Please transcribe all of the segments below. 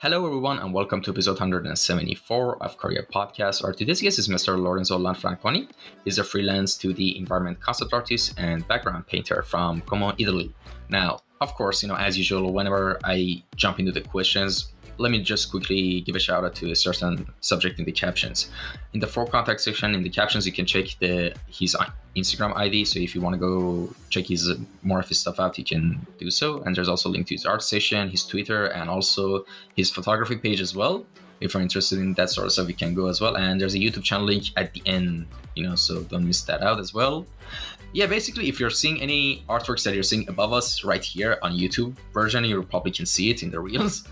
Hello, everyone, and welcome to episode 174 of Kouryer podcast. Our today's guest is Mr. Lorenzo Lanfranconi. He's a freelance 2D environment concept artist and background painter from Como, Italy. Now, of course, as usual, whenever I jump into the questions, let me just quickly give a shout out to a certain subject in the captions. In the for contact section in the captions, you can check his Instagram ID. So if you want to go check more of his stuff out, you can do so. And there's also a link to his art station, his Twitter, and also his photography page as well. If you're interested in that sort of stuff, you can go as well. And there's a YouTube channel link at the end, so don't miss that out as well. Yeah, basically, if you're seeing any artworks that you're seeing above us right here on YouTube version, you probably can see it in the reels.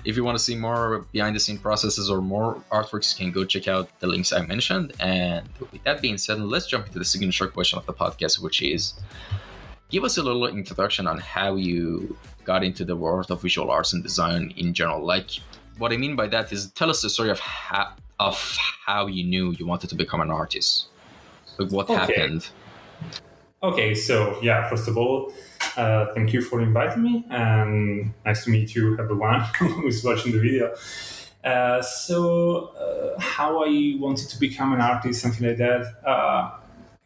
If you want to see more behind the scene processes or more artworks, you can go check out the links I mentioned. And with that being said, let's jump into the signature question of the podcast, which is, give us a little introduction on how you got into the world of visual arts and design in general. Like, what I mean by that is, tell us the story of how you knew you wanted to become an artist. Like, what happened? Okay, so first of all, thank you for inviting me, and nice to meet you, everyone who's watching the video. How I wanted to become an artist, something like that.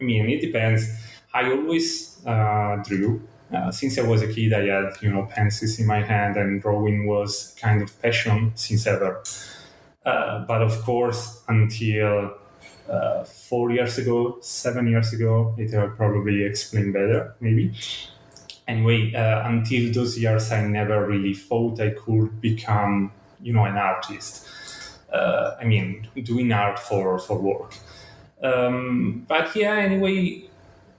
It depends. I always drew. Since I was a kid, I had pencils in my hand, and drawing was kind of passion since ever. But of course, until 4 years ago, 7 years ago, it will probably explain better, maybe. Anyway, until those years, I never really thought I could become, an artist. Doing art for work. Anyway,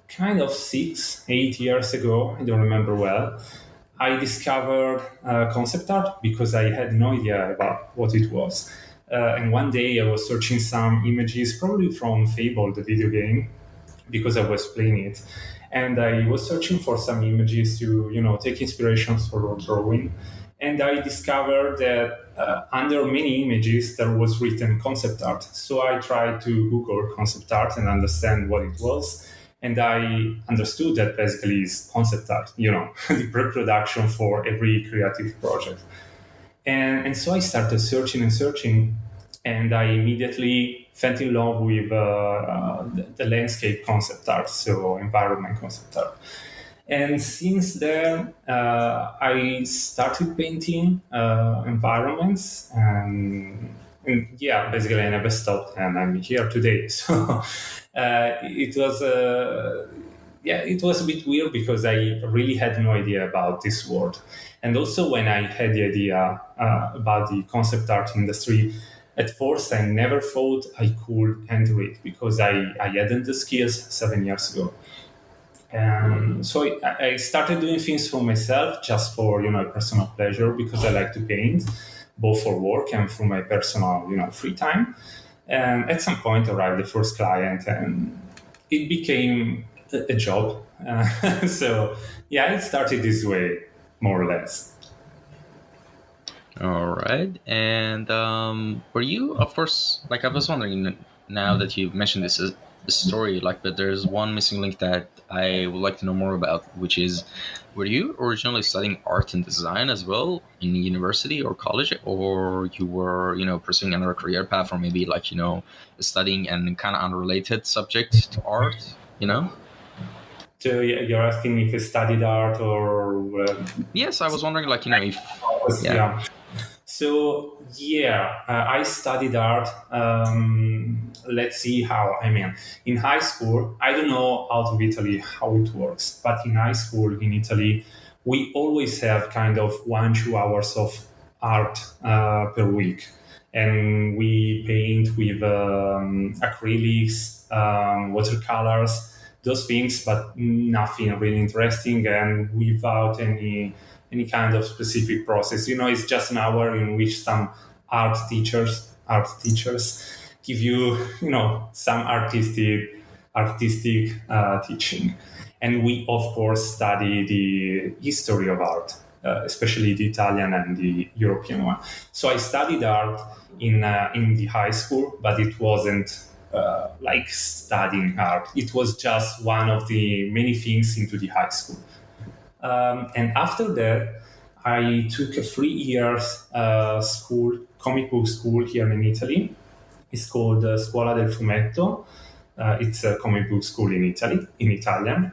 kind of 6-8 years ago, I don't remember well, I discovered concept art because I had no idea about what it was. And one day I was searching some images, probably from Fable, the video game, because I was playing it. And I was searching for some images to, take inspirations for drawing. And I discovered that under many images, there was written concept art. So I tried to Google concept art and understand what it was. And I understood that basically is concept art, the pre-production for every creative project. And so I started searching, and I immediately fell in love with the landscape concept art, so environment concept art. And since then, I started painting environments, and basically I never stopped, and I'm here today. So it was a bit weird because I really had no idea about this world. And also when I had the idea about the concept art industry, at first I never thought I could enter it because I hadn't the skills 7 years ago. And so I started doing things for myself just for, personal pleasure because I like to paint, both for work and for my personal, free time. And at some point arrived the first client and it became a job. It started this way, more or less. All right. And were you, of course, like I was wondering now that you've mentioned this story, but there's one missing link that I would like to know more about, which is, were you originally studying art and design as well in university or college, or you were, pursuing another career path, or maybe studying an kind of unrelated subject to art? So you're asking if I studied art or... Yes, I was wondering, if... Yeah. So, I studied art. Let's see how. In high school, I don't know out of Italy how it works, but in high school in Italy, we always have kind of 1-2 hours of art per week. And we paint with acrylics, watercolors, those things, but nothing really interesting and without any kind of specific process. It's just an hour in which some art teachers give you, some artistic teaching. And we, of course, study the history of art, especially the Italian and the European one. So I studied art in the high school, but it wasn't like studying art. It was just one of the many things into the high school. And after that, I took a 3 years school, comic book school here in Italy. It's called Scuola del Fumetto. It's a comic book school in Italy, in Italian.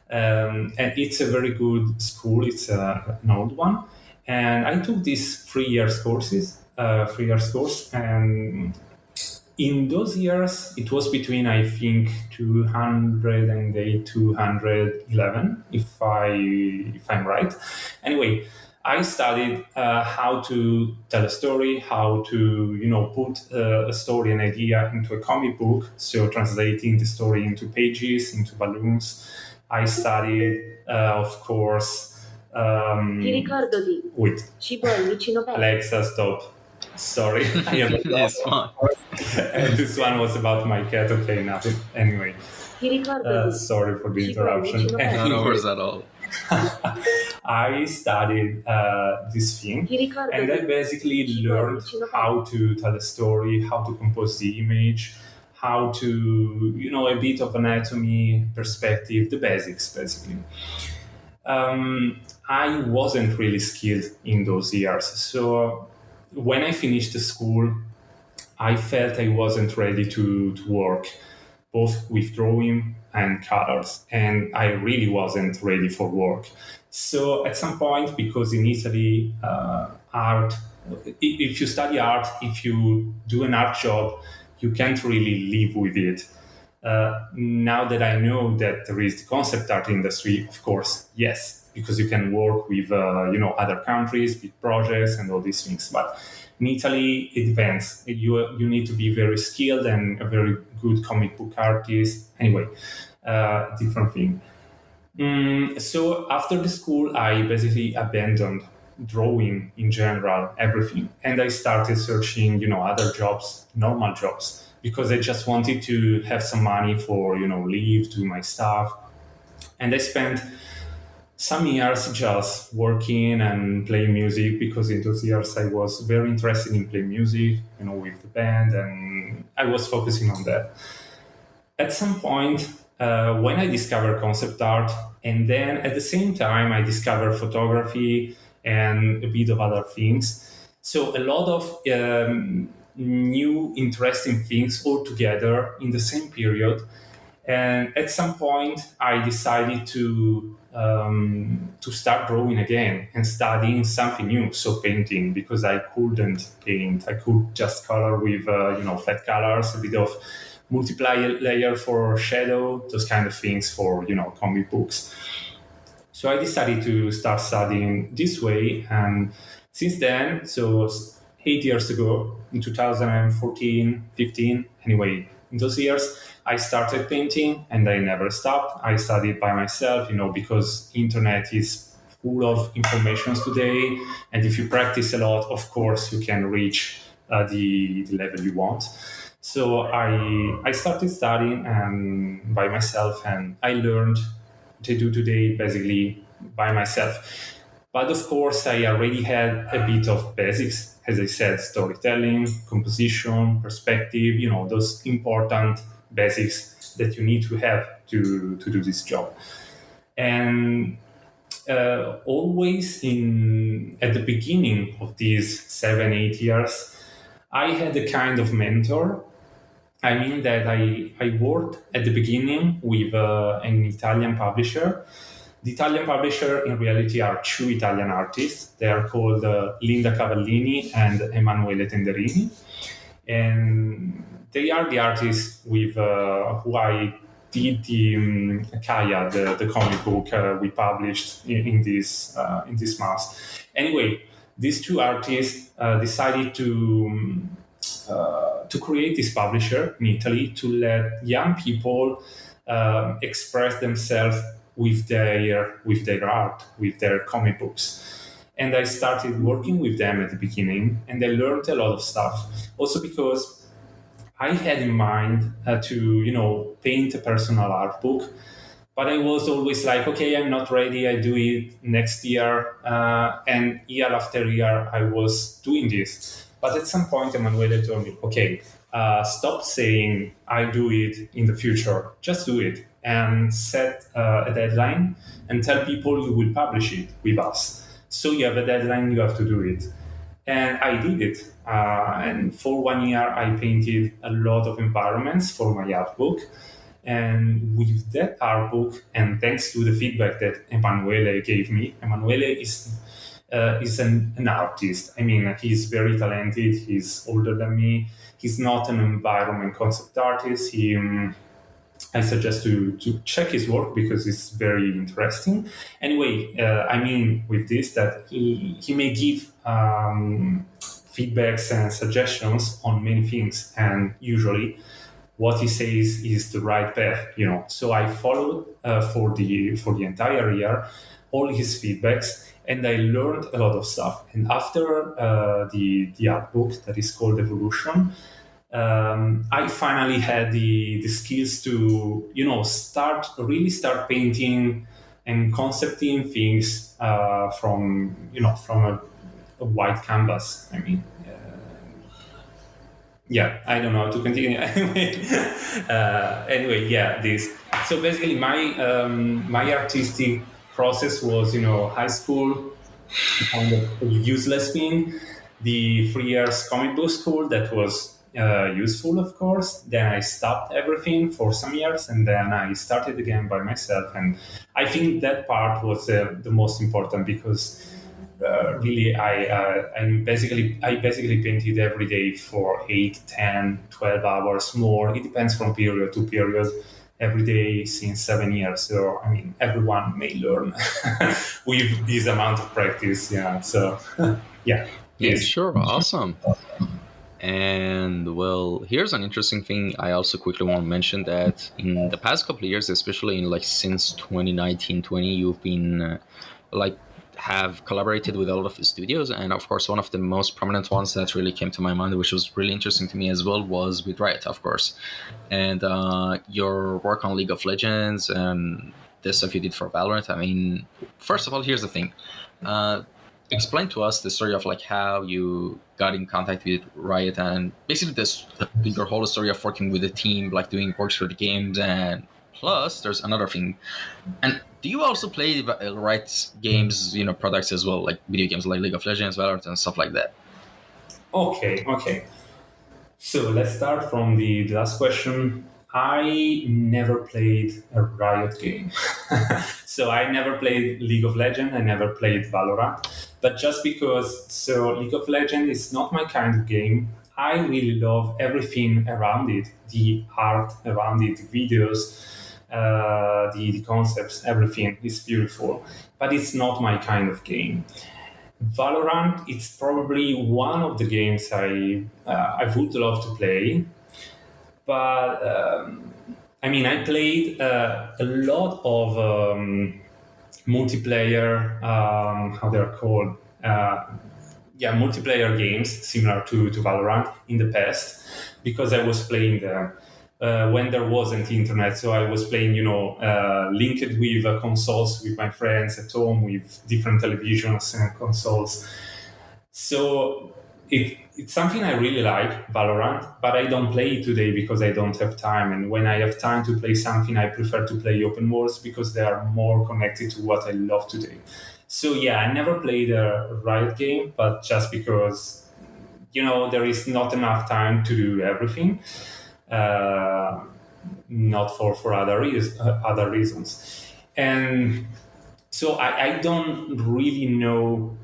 And it's a very good school. It's an old one. And I took these 3 years courses, 3 years course. And in those years, it was between, I think, 208, 211, if I'm right. Anyway, I studied how to tell a story, how to put a story, an idea into a comic book. So translating the story into pages, into balloons. I studied, of course. Ti ricordo di Wait, cibo al vicino bello. Alexa, stop. Sorry, I am It's fine. and this one was about my cat. Okay, nothing. Anyway, Ti ricordo di sorry for the cibo al interruption. vicino bello. Not Anyway, worries at all. I studied this thing, Ti ricordo and I di basically cibo al learned vicino bello. how to tell a story, how to compose the image, how to, a bit of anatomy, perspective, the basics, basically. I wasn't really skilled in those years. So when I finished the school, I felt I wasn't ready to work both with drawing and colors, and I really wasn't ready for work. So at some point, because in Italy, art, if you study art, if you do an art job, you can't really live with it. Now that I know that there is the concept art industry, of course, yes, because you can work with other countries, with projects and all these things. But in Italy, it depends. You need to be very skilled and a very good comic book artist. Anyway, different thing. So after the school, I basically abandoned drawing in general, everything, and I started searching, other jobs, normal jobs, because I just wanted to have some money for, live, do my stuff, and I spent some years just working and playing music, because in those years I was very interested in playing music, with the band, and I was focusing on that. At some point, when I discovered concept art, and then at the same time I discovered photography and a bit of other things. So a lot of new interesting things all together in the same period. And at some point, I decided to start drawing again and studying something new. So painting, because I couldn't paint. I could just color with flat colors, a bit of multiplayer for shadow, those kind of things for comic books. So I decided to start studying this way, and since then, so 8 years ago, in 2014, 15, anyway, in those years, I started painting and I never stopped. I studied by myself, because internet is full of informations today, and if you practice a lot, of course, you can reach the level you want. So I started studying by myself, and I learned to do today basically by myself. But of course, I already had a bit of basics, as I said, storytelling, composition, perspective, those important basics that you need to have to do this job. And always at the beginning of these 7-8 years, I had a kind of mentor. I mean that I worked at the beginning with an Italian publisher. The Italian publisher in reality are two Italian artists. They are called Linda Cavallini and Emanuele Tenderini. And they are the artists with who I did the Kaya, the comic book we published in this month. Anyway, these two artists decided to create this publisher in Italy to let young people express themselves with their art, with their comic books. And I started working with them at the beginning, and I learned a lot of stuff. Also because I had in mind to paint a personal art book, but I was always like, okay, I'm not ready. I do it next year, and year after year, I was doing this. But at some point, Emanuele told me, okay, stop saying I do it in the future. Just do it and set a deadline and tell people you will publish it with us. So you have a deadline, you have to do it. And I did it. And for 1 year, I painted a lot of environments for my art book. And with that art book, and thanks to the feedback that Emanuele gave me, Emanuele is an artist. I mean, he's very talented. He's older than me. He's not an environment concept artist. I suggest to check his work because it's very interesting. Anyway, I mean with this that he may give feedbacks and suggestions on many things, and usually what he says is the right path. So I followed for the entire year all his feedbacks, and I learned a lot of stuff. And after the art book that is called Evolution, I finally had the skills to start painting and concepting things from a white canvas. I mean, yeah, I don't know how to continue. Anyway, yeah, this. So basically, my artistic process was, high school, kind of useless thing. The 3 years comic book school that was useful, of course. Then I stopped everything for some years, and then I started again by myself. And I think that part was the most important because really I basically painted every day for 8, 10, 12 hours more. It depends from period to period. Every day since 7 years. So, I mean, everyone may learn with this amount of practice. Yeah. So, yeah. Yeah, sure. Awesome. And well, here's an interesting thing. I also quickly want to mention that in the past couple of years, especially in since 2019-20, you've been have collaborated with a lot of studios, and of course one of the most prominent ones that really came to my mind, which was really interesting to me as well, was with Riot, of course. And your work on League of Legends and the stuff you did for Valorant. I mean, first of all, here's the thing. Explain to us the story of how you got in contact with Riot, and basically your whole story of working with the team, doing works for the games. And plus there's another thing. And do you also play Riot games, products as well, like video games like League of Legends, Valorant, and stuff like that? Okay. So let's start from the last question. I never played a Riot game. So I never played League of Legends, I never played Valorant. But just because, League of Legends is not my kind of game, I really love everything around it, the art around it, the videos, the concepts, everything is beautiful. But it's not my kind of game. Valorant, it's probably one of the games I would love to play. But I played a lot of multiplayer, how they're called, multiplayer games similar to Valorant in the past, because I was playing them when there wasn't internet. So I was playing, linked with consoles with my friends at home with different televisions and consoles. So it's something I really like, Valorant, but I don't play it today because I don't have time. And when I have time to play something, I prefer to play open worlds because they are more connected to what I love today. So yeah, I never played a Riot game, but just because, there is not enough time to do everything, not for other reasons. And so I don't really know,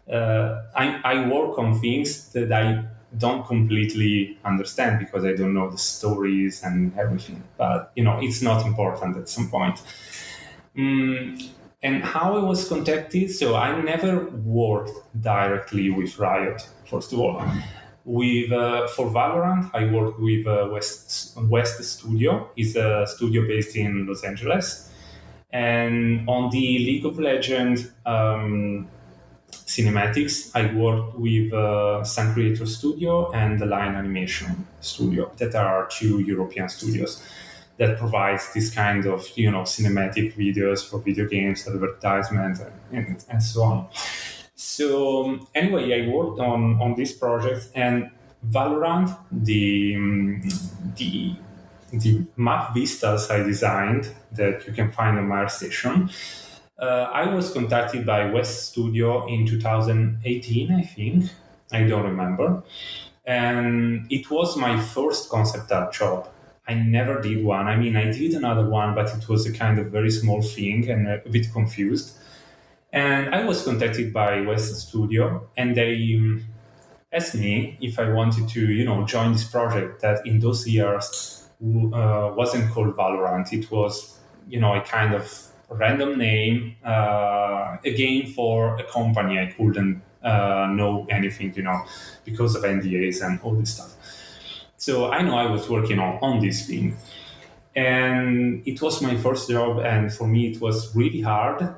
I work on things that I don't completely understand because I don't know the stories and everything. But, it's not important at some point. And how I was contacted, so I never worked directly with Riot, first of all. For Valorant, I worked with West Studio. It's a studio based in Los Angeles. And on the League of Legends cinematics, I worked with Sun Creator Studio and the Line Animation Studio, that are two European studios that provides this kind of cinematic videos for video games, advertisements, and so on. So anyway, I worked on this project, and Valorant, the map vistas I designed that you can find on my station, I was contacted by West Studio in 2018, I think. I don't remember. And it was my first concept art job. I never did one. I mean, I did another one, but it was a kind of very small thing and a bit confused. And I was contacted by West Studio, and they asked me if I wanted to, join this project that in those years wasn't called Valorant. It was, a kind of random name, a game for a company I couldn't know anything, because of NDAs and all this stuff. So I know I was working on this thing. And it was my first job, and for me it was really hard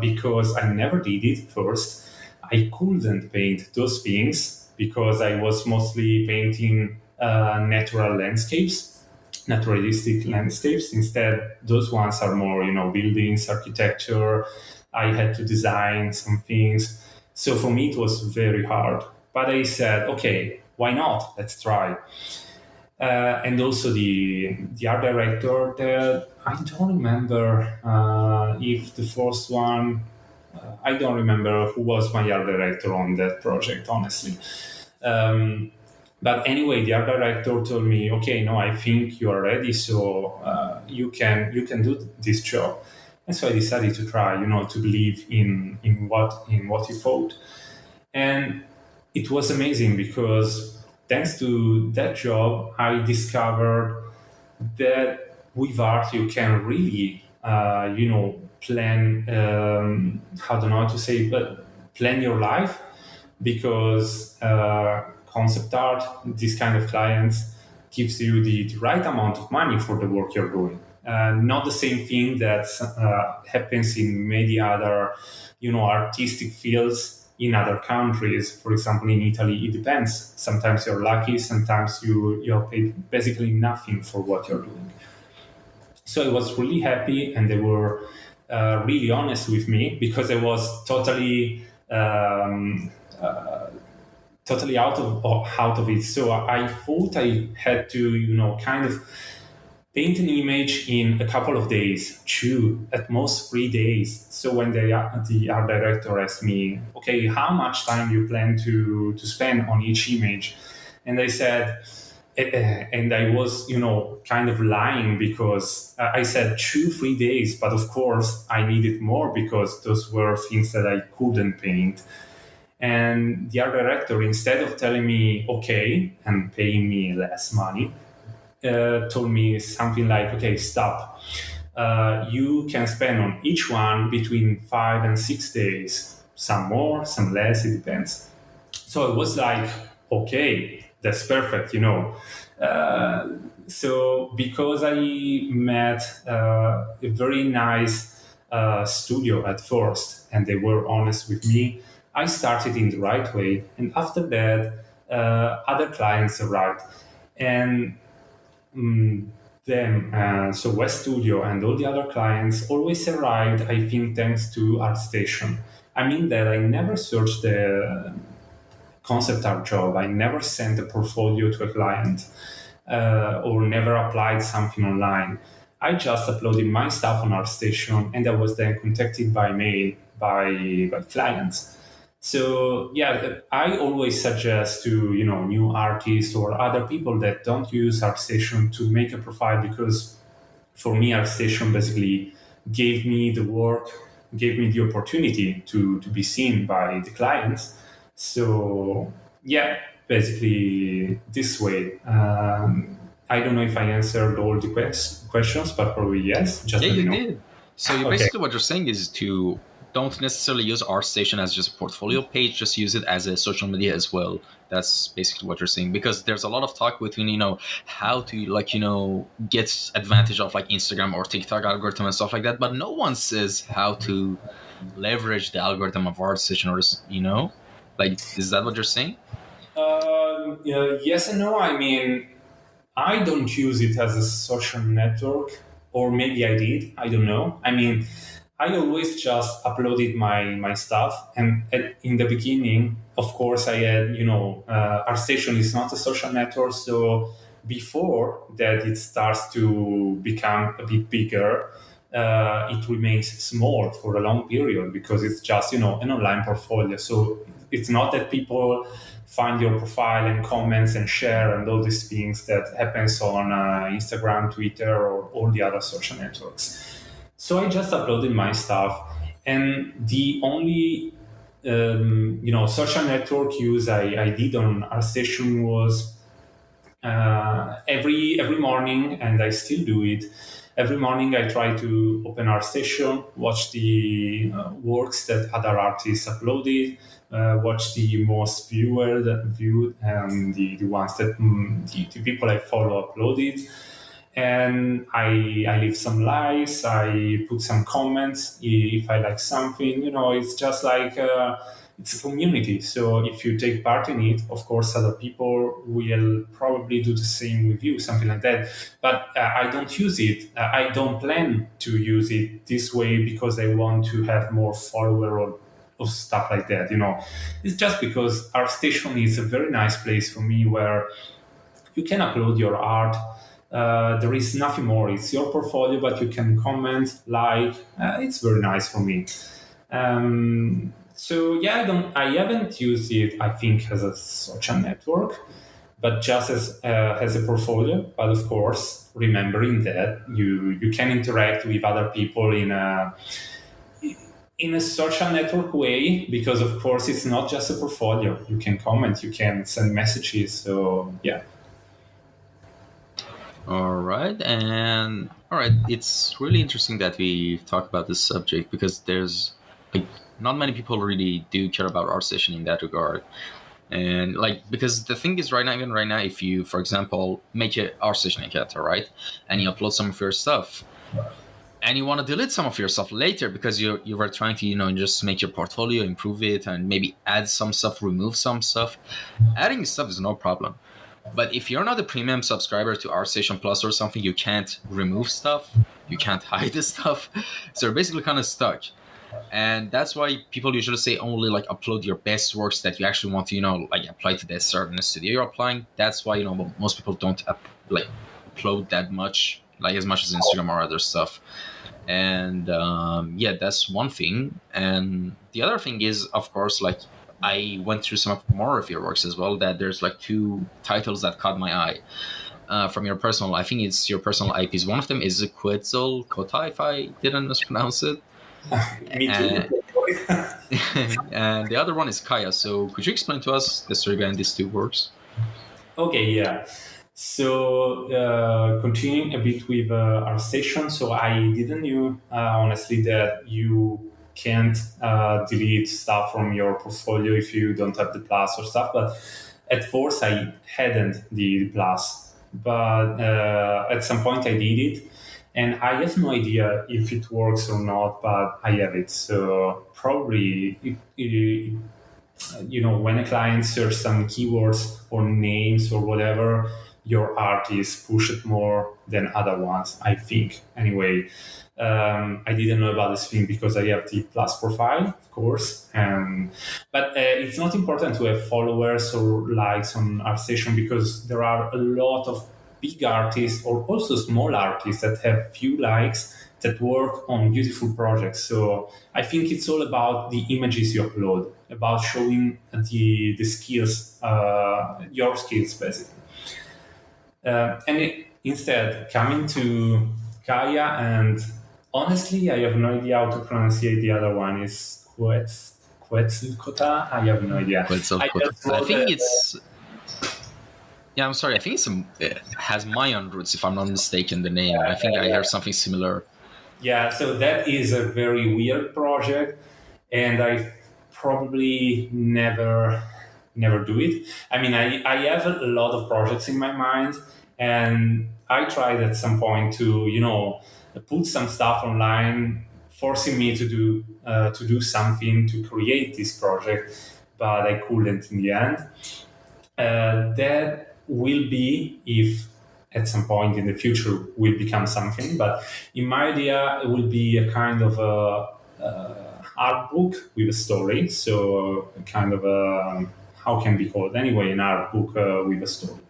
because I never did it first. I couldn't paint those things because I was mostly painting natural landscapes, naturalistic landscapes. Instead, those ones are more, buildings, architecture. I had to design some things. So for me, it was very hard. But I said, okay, why not? Let's try. And also the art director there, I don't remember if the first one, I don't remember who was my art director on that project, honestly. But anyway, the art director told me, okay, no, I think you are ready, so you can do this job. And so I decided to try, to believe in what he thought. And it was amazing because thanks to that job, I discovered that with art you can really, plan. How do I know how to say, but plan your life, because concept art, this kind of clients, gives you the right amount of money for the work you're doing. Not the same thing that happens in many other, artistic fields in other countries. For example, in Italy, it depends. Sometimes you're lucky, sometimes you're paid basically nothing for what you're doing. So I was really happy, and they were really honest with me, because I was totally totally out of it. So I thought I had to, kind of paint an image in a couple of days, 2, at most 3 days. So when the art director asked me, okay, how much time you plan to spend on each image? And I said, and I was, kind of lying, because I said 2-3 days, but of course I needed more because those were things that I couldn't paint. And the art director, instead of telling me okay and paying me less money, told me something like, okay, stop. You can spend on each one between 5 and 6 days, some more, some less, it depends. So it was like, okay, that's perfect, So because I met a very nice studio at first, and they were honest with me, I started in the right way. And after that, other clients arrived. And so West Studio and all the other clients always arrived, I think, thanks to ArtStation. I mean that I never searched the concept art job. I never sent a portfolio to a client or never applied something online. I just uploaded my stuff on ArtStation, and I was then contacted by mail by clients. So yeah, I always suggest to new artists or other people that don't use ArtStation to make a profile, because for me ArtStation basically gave me the work, gave me the opportunity to be seen by the clients. So yeah, basically this way. I don't know if I answered all the questions, but probably yes. Just you did. So Okay. basically what you're saying is to don't necessarily use ArtStation as just a portfolio page, just use it as a social media as well. That's basically what you're saying, because there's a lot of talk between, how to, get advantage of like Instagram or TikTok algorithm and stuff like that, but no one says how to leverage the algorithm of ArtStation, or, like, is that what you're saying? Yes and no. I mean, I don't use it as a social network, or maybe I did. I don't know. I mean, I always just uploaded my stuff. And in the beginning, of course, I had, ArtStation is not a social network. So before that it starts to become a bit bigger, it remains small for a long period because it's just, an online portfolio. So it's not that people find your profile and comments and share and all these things that happens on Instagram, Twitter, or all the other social networks. So I just uploaded my stuff, and the only social network use I did on ArtStation was every morning, and I still do it. Every morning I try to open ArtStation, watch the works that other artists uploaded, watch the most viewed, and the ones that the people I follow uploaded. And I leave some likes, I put some comments if I like something. It's just like it's a community. So if you take part in it, of course, other people will probably do the same with you, something like that. But I don't use it. I don't plan to use it this way because I want to have more followers or stuff like that. It's just because ArtStation is a very nice place for me where you can upload your art. There is nothing more. It's your portfolio, but you can comment, like. It's very nice for me. So yeah, I haven't used it, I think, as a social network, but just as a portfolio. But of course, remembering that you can interact with other people in a social network way, because of course it's not just a portfolio. You can comment, you can send messages. So yeah. All right. It's really interesting that we talk about this subject because there's like not many people really do care about ArtStation in that regard. And because the thing is even right now, if you, for example, make an ArtStation account, all right, and you upload some of your stuff, and you want to delete some of your stuff later because you were trying to just make your portfolio, improve it, and maybe add some stuff, remove some stuff. Adding stuff is no problem. But if you're not a premium subscriber to ArtStation Plus or something, you can't remove stuff, you can't hide the stuff. So you're basically kind of stuck. And that's why people usually say only upload your best works that you actually want to, apply to that certain studio you're applying. That's why, most people don't upload that much, as much as Instagram or other stuff. And that's one thing. And the other thing is, of course, I went through some more of your works as well, that there's two titles that caught my eye from your personal, I think it's your personal IPs. One of them is Quetzalcoatl, if I didn't mispronounce it. Me too. And the other one is Kaya. So could you explain to us the story behind these two works? Okay, yeah. So continuing a bit with ArtStation, so I didn't know, honestly, that you can't delete stuff from your portfolio if you don't have the plus or stuff. But at first I hadn't the plus, but at some point I did it, and I have no idea if it works or not, but I have it. So probably when a client searches some keywords or names or whatever, your art is pushed more than other ones, I think. Anyway, I didn't know about this thing because I have the plus profile, of course. But it's not important to have followers or likes on ArtStation because there are a lot of big artists or also small artists that have few likes that work on beautiful projects. So I think it's all about the images you upload, about showing the skills, your skills, basically. Instead, coming to Kaya, and honestly, I have no idea how to pronounce the other one. Is Quetzalcoatl? I have no idea. I think it's... Yeah, I'm sorry. I think it has Mayan roots, if I'm not mistaken, the name. I think I heard something similar. Yeah, so that is a very weird project, and I probably never do it. I mean, I have a lot of projects in my mind, and I tried at some point to put some stuff online, forcing me to do something to create this project, but I couldn't in the end. That will be, if at some point in the future will become something, but in my idea it will be a kind of art book with a story. So kind of a, how can be called anyway, an art book with a story.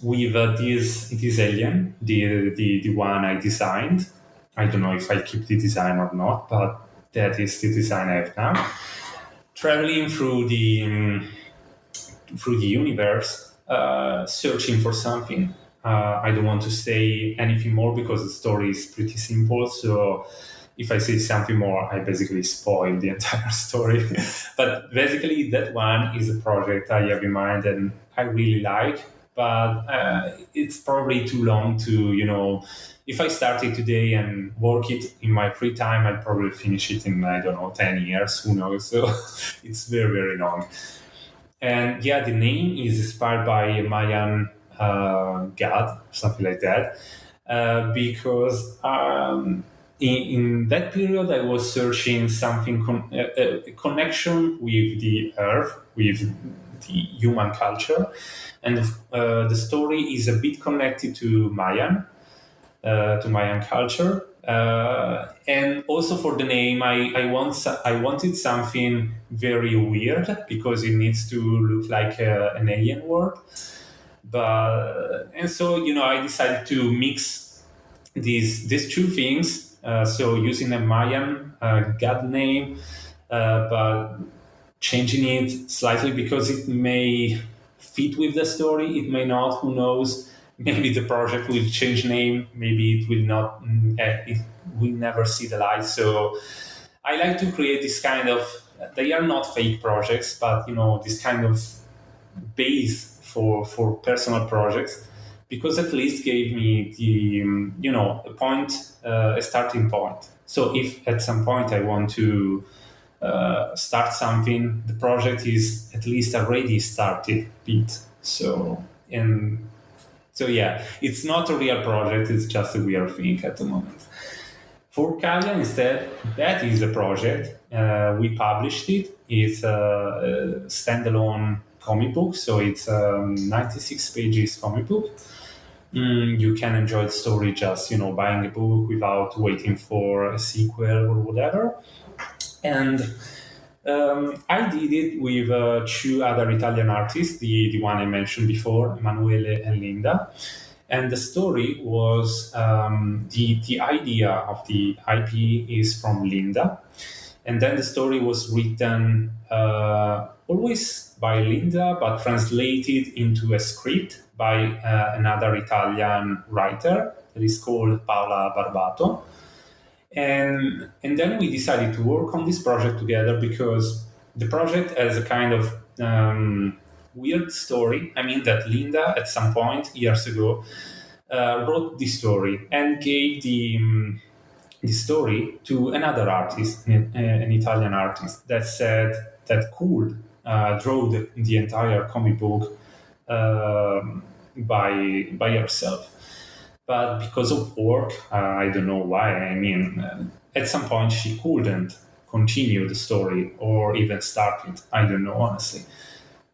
with this alien, the one I designed. I don't know if I keep the design or not, but that is the design I have now. Traveling through the universe, searching for something. I don't want to say anything more because the story is pretty simple. So if I say something more, I basically spoil the entire story. But basically, that one is a project I have in mind and I really like. But it's probably too long to, if I start it today and work it in my free time, I'd probably finish it in, I don't know, 10 years, who knows? So it's very, very long. And yeah, the name is inspired by a Mayan god, something like that, because in that period I was searching something, a connection with the earth, with the human culture. And the story is a bit connected to Mayan culture. And also for the name, I wanted something very weird because it needs to look like an alien world. And so I decided to mix these two things. So using a Mayan god name, but changing it slightly because it may fit with the story. It may not. Who knows? Maybe the project will change name. Maybe it will not. It will never see the light. So I like to create this kind of. They are not fake projects, but this kind of base for personal projects, because at least gave me the a point, a starting point. So if at some point I want to start something, the project is at least already started bit. So yeah, it's not a real project, it's just a weird thing at the moment. For Kaya, instead, that is a project. We published it. It's a standalone comic book, so it's a 96 pages comic book. You can enjoy the story just, buying a book without waiting for a sequel or whatever. And I did it with two other Italian artists, the one I mentioned before, Emanuele and Linda. And the story was the idea of the IP is from Linda. And then the story was written always by Linda, but translated into a script by another Italian writer that is called Paola Barbato. And then we decided to work on this project together because the project has a kind of weird story. I mean that Linda, at some point years ago, wrote this story and gave the story to another artist, an Italian artist, that said that could draw the entire comic book by herself. But because of work, I don't know why. I mean, at some point she couldn't continue the story or even start it. I don't know, honestly.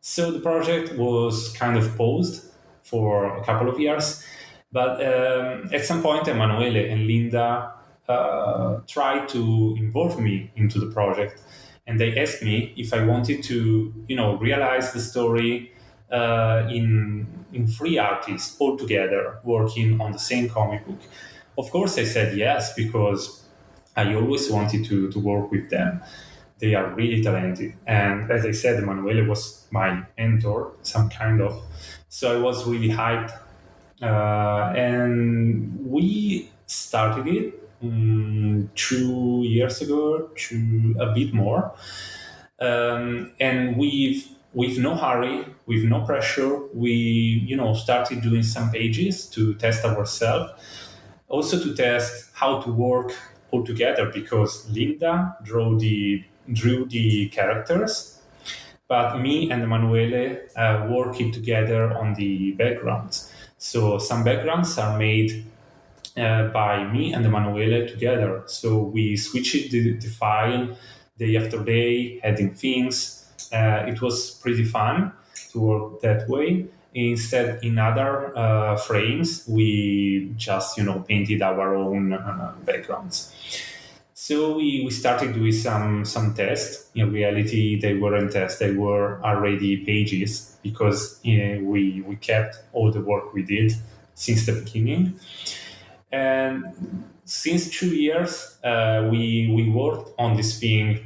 So the project was kind of paused for a couple of years. But at some point, Emanuele and Linda tried to involve me into the project. And they asked me if I wanted to, realize the story in three artists all together working on the same comic book. Of course, I said yes, because I always wanted to work with them. They are really talented. And as I said, Emanuele was my mentor, some kind of. So I was really hyped. And we started it 2 years ago, a bit more. And with no hurry, with no pressure, we started doing some pages to test ourselves, also to test how to work all together, because Linda drew the characters, but me and Emanuele working together on the backgrounds. So some backgrounds are made by me and Emanuele together. So we switched the file day after day, adding things. It was pretty fun to work that way. Instead, in other frames, we just painted our own backgrounds. So we started doing some tests. In reality, they weren't tests; they were already pages because we kept all the work we did since the beginning. And since 2 years, we worked on this thing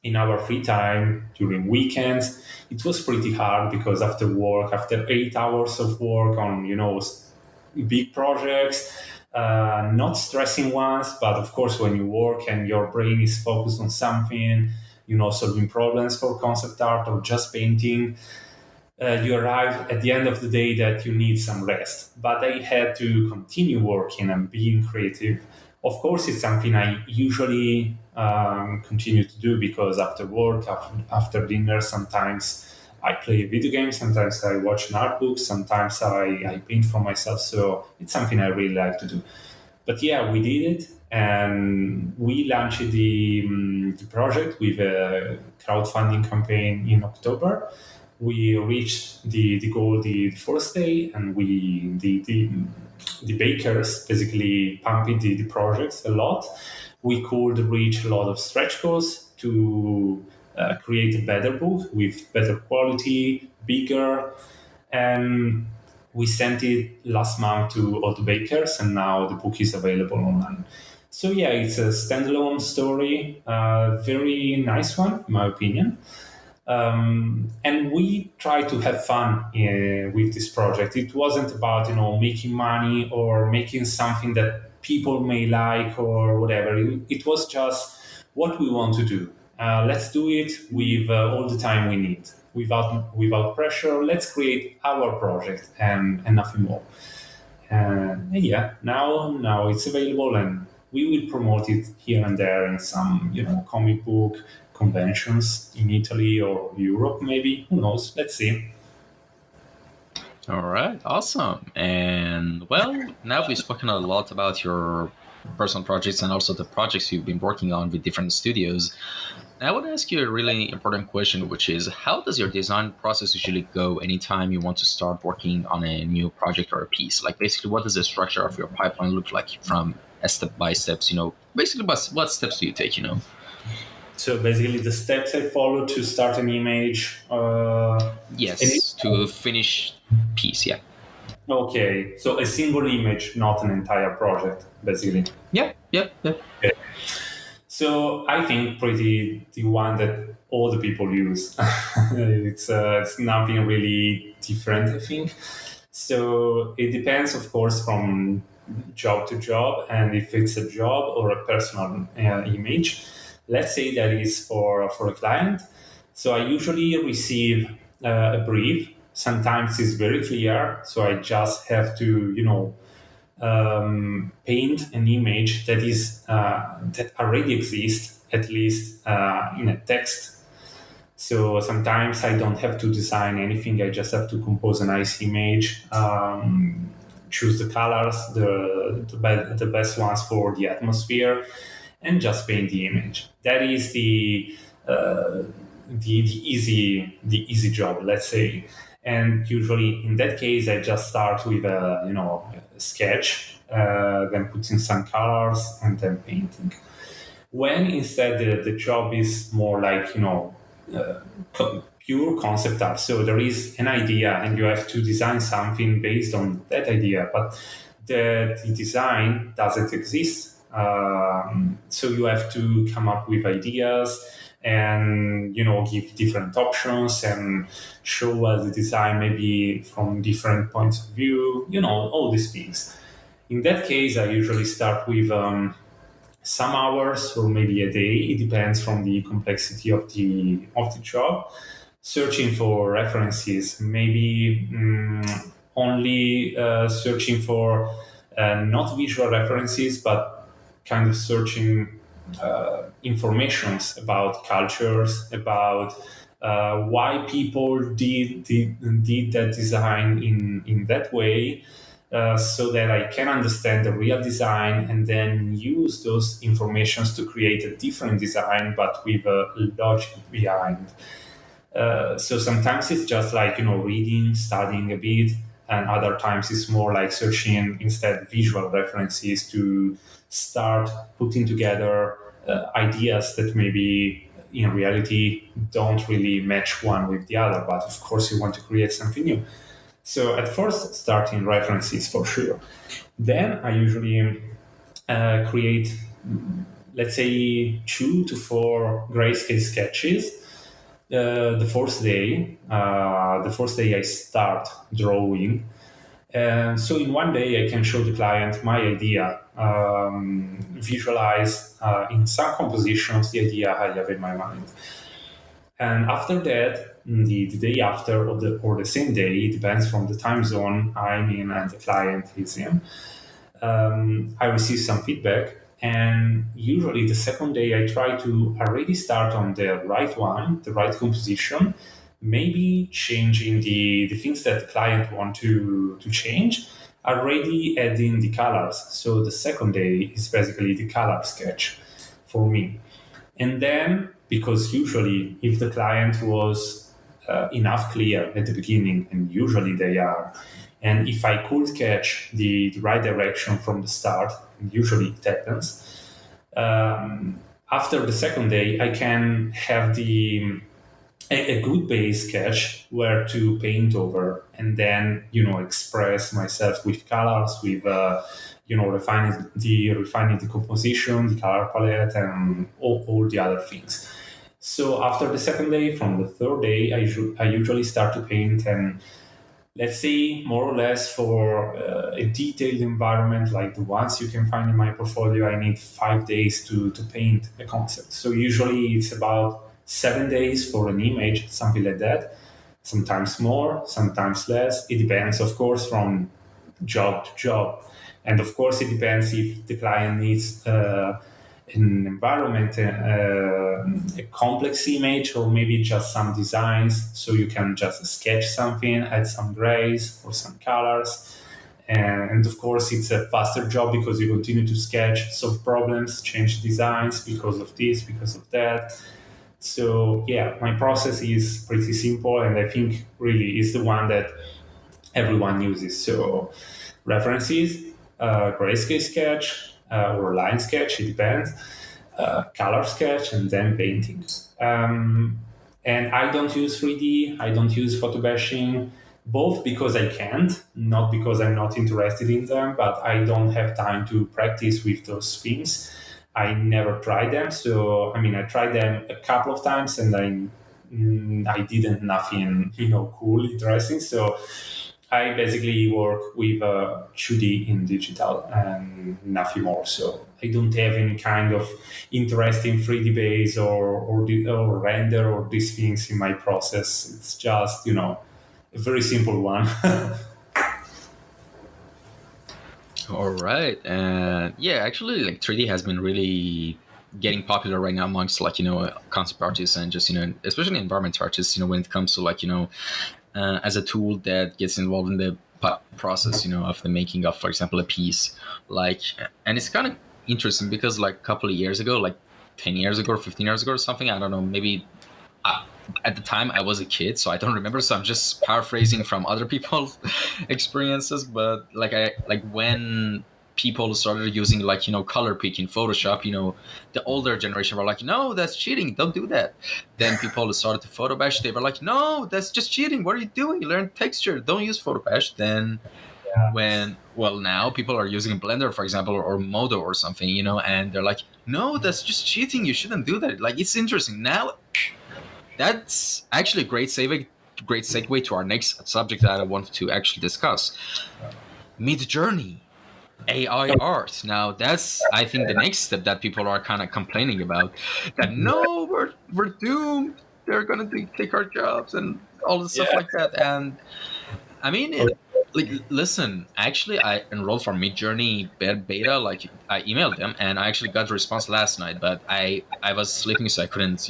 in our free time during weekends. It was pretty hard because after work, after 8 hours of work on big projects, not stressing ones, but of course when you work and your brain is focused on something, solving problems for concept art or just painting, you arrive at the end of the day that you need some rest. But I had to continue working and being creative. Of course, it's something I usually continue to do because after work, after dinner, sometimes I play video games, sometimes I watch an art book, sometimes I paint for myself. So it's something I really like to do. But yeah, we did it, and we launched the project with a crowdfunding campaign in October. We reached the goal the first day, and the bakers basically pumped the projects a lot. We could reach a lot of stretch goals to create a better book with better quality, bigger, and we sent it last month to all the bakers, and now the book is available online. So yeah, it's a standalone story, very nice one in my opinion. And we try to have fun with this project. It wasn't about making money or making something that people may like or whatever. It was just what we want to do. Let's do it with all the time we need, without pressure. Let's create our project and nothing more. And yeah, now it's available, and we will promote it here and there in some comic book conventions in Italy or Europe, maybe. Who knows? Let's see. All right, awesome. And well, now we've spoken a lot about your personal projects and also the projects you've been working on with different studios. And I want to ask you a really important question, which is how does your design process usually go anytime you want to start working on a new project or a piece? Like basically, what does the structure of your pipeline look like from a step by steps? Basically, what steps do you take? So basically, the steps I follow to start an image. Yes, to finish piece. Yeah. Okay, so a single image, not an entire project, basically. Yep. Yep. Yep. Okay. So I think pretty the one that all the people use. It's nothing really different, I think. So it depends, of course, from job to job, and if it's a job or a personal image. Let's say that is for a client. So I usually receive a brief. Sometimes it's very clear, so I just have to, paint an image that is that already exists, at least in a text. So sometimes I don't have to design anything. I just have to compose a nice image, choose the colors, the best ones for the atmosphere, and just paint the image. That is the easy job, let's say. And usually in that case, I just start with a sketch, then putting some colors, and then painting. When instead the job is more like pure concept art, so there is an idea and you have to design something based on that idea, but the design doesn't exist. So you have to come up with ideas and give different options and show the design maybe from different points of view, all these things. In that case, I usually start with some hours or maybe a day. It depends from the complexity of the job. Searching for references, maybe only searching for not visual references, but kind of searching informations about cultures, about why people did that design in that way, so that I can understand the real design and then use those informations to create a different design, but with a logic behind. So sometimes it's just like reading, studying a bit, and other times it's more like searching instead visual references to start putting together ideas that maybe in reality don't really match one with the other, but of course you want to create something new. So at first, starting references for sure. Then I usually create, let's say, 2 to 4 grayscale sketches. The first day I start drawing, and so in one day I can show the client my idea, visualize in some compositions the idea I have in my mind. And after that, the day after or the same day, it depends from the time zone I'm in and the client is in, I receive some feedback. And usually the second day, I try to already start on the right one, the right composition, maybe changing the things that the client want to change, already adding the colors. So the second day is basically the color sketch for me. And then, because usually if the client was enough clear at the beginning, and usually they are, and if I could catch the right direction from the start, and usually it happens, after the second day, I can have a good base sketch where to paint over, and then express myself with colors, with refining the composition, the color palette, and all the other things. So after the second day, from the third day, I usually start to paint, and let's say more or less for a detailed environment like the ones you can find in my portfolio, I need 5 days to paint a concept. So usually it's about 7 days for an image, something like that. Sometimes more, sometimes less. It depends, of course, from job to job. And of course, it depends if the client needs an environment, a complex image, or maybe just some designs. So you can just sketch something, add some grays or some colors. And of course, it's a faster job because you continue to sketch, solve problems, change designs because of this, because of that. So yeah, my process is pretty simple, and I think really is the one that everyone uses. So references, grayscale sketch or line sketch, it depends, color sketch, and then painting. And I don't use 3D, I don't use photo bashing, both because I can't, not because I'm not interested in them, but I don't have time to practice with those things. I never tried them. So, I mean, I tried them a couple of times and I didn't nothing, cool, interesting. So I basically work with 2D in digital and nothing more. So I don't have any kind of interest in 3D base or render or these things in my process. It's just, a very simple one. All right. And yeah, actually, like 3D has been really getting popular right now amongst concept artists and just, especially environment artists, when it comes to as a tool that gets involved in the process, of the making of, for example, a piece. And it's kind of interesting because a couple of years ago, 10 years ago or 15 years ago or something, I don't know, maybe at the time I was a kid, so I don't remember. So I'm just paraphrasing from other people's experiences. But when people started using color pick in Photoshop, the older generation were like, no, that's cheating, don't do that. Then people started to photo bash, they were like, no, that's just cheating, what are you doing, learn texture, don't use photo bash. Then now people are using Blender, for example, or Modo or something, and they're like, no, that's just cheating, you shouldn't do that. It's interesting now. That's actually a great segue to our next subject that I wanted to actually discuss. Mid-Journey, AI art. Now that's, I think, the next step that people are kind of complaining about. That no, we're doomed. They're gonna take our jobs and all the stuff like that. And I mean, listen. Actually, I enrolled for Mid-Journey beta. I emailed them, and I actually got a response last night. But I was sleeping, so I couldn't,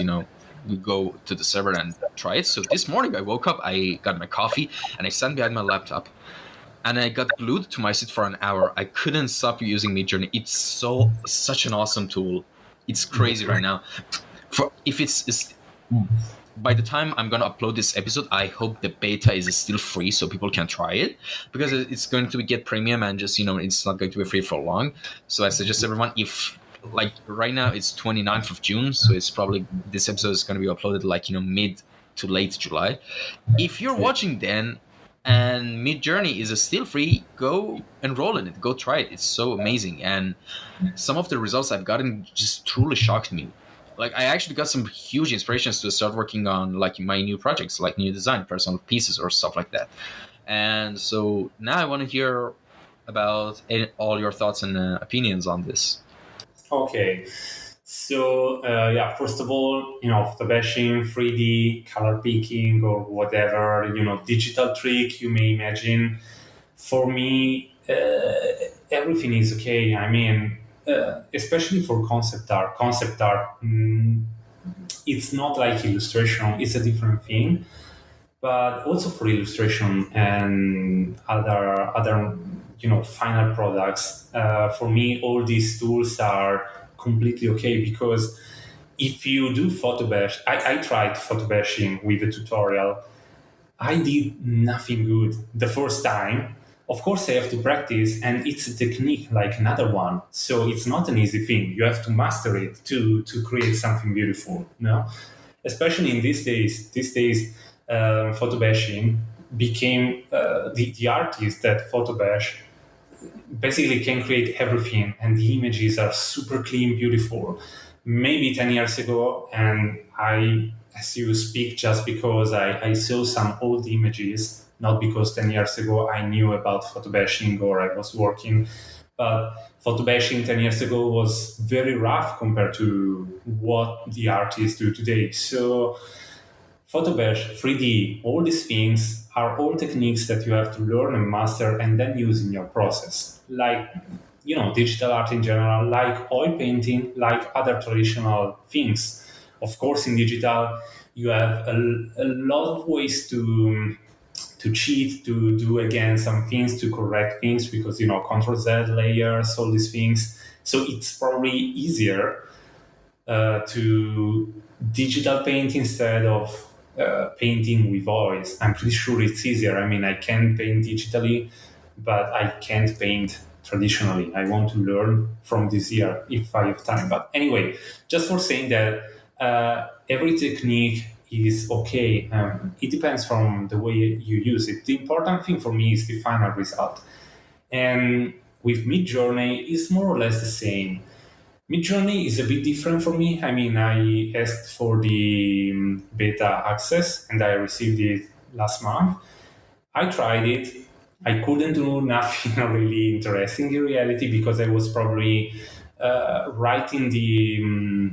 we go to the server and try it. So this morning I woke up, I got my coffee, and I sat behind my laptop, and I got glued to my seat for an hour. I couldn't stop using Midjourney. It's such an awesome tool. It's crazy right now. If it's by the time I'm gonna upload this episode, I hope the beta is still free so people can try it, because it's going to get premium and just it's not going to be free for long. So I suggest everyone, if like right now it's 29th of June, so it's probably this episode is going to be uploaded like mid to late July. If you're Okay. watching then and Mid Journey is still free, go enroll in it. Go try it. It's so amazing, and some of the results I've gotten just truly shocked me. Like I actually got some huge inspirations to start working on like my new projects, like new design, personal pieces, or stuff like that. And so now I want to hear about all your thoughts and opinions on this. Okay. So yeah, first of all, photo bashing, 3D, color picking, or whatever digital trick you may imagine. For me, everything is okay. I mean, especially for concept art. Concept art, it's not like illustration; it's a different thing. But also for illustration and other final products, for me all these tools are completely okay, because if you do photo bash, I tried photo bashing with a tutorial. I did nothing good the first time. Of course, I have to practice, and it's a technique like another one. So it's not an easy thing. You have to master it to create something beautiful. No, especially in these days. These days, photo bashing became the artist that photo bash basically can create everything, and the images are super clean, beautiful. Maybe 10 years ago, and I, as you speak, just because I saw some old images, not because 10 years ago I knew about photo bashing or I was working, but photo bashing 10 years ago was very rough compared to what the artists do today. So Photobash, 3D, all these things are all techniques that you have to learn and master and then use in your process. Like, digital art in general, like oil painting, like other traditional things. Of course, in digital, you have a lot of ways to cheat, to do again some things, to correct things, because, Control Z layers, all these things. So it's probably easier to digital paint instead of painting with oils. I'm pretty sure it's easier. I mean, I can paint digitally, but I can't paint traditionally. I want to learn from this year if I have time. But anyway, just for saying that every technique is okay. It depends from the way you use it. The important thing for me is the final result. And with Midjourney, it's more or less the same. Midjourney is a bit different for me. I mean, I asked for the beta access and I received it last month. I tried it. I couldn't do nothing really interesting in reality, because I was probably writing the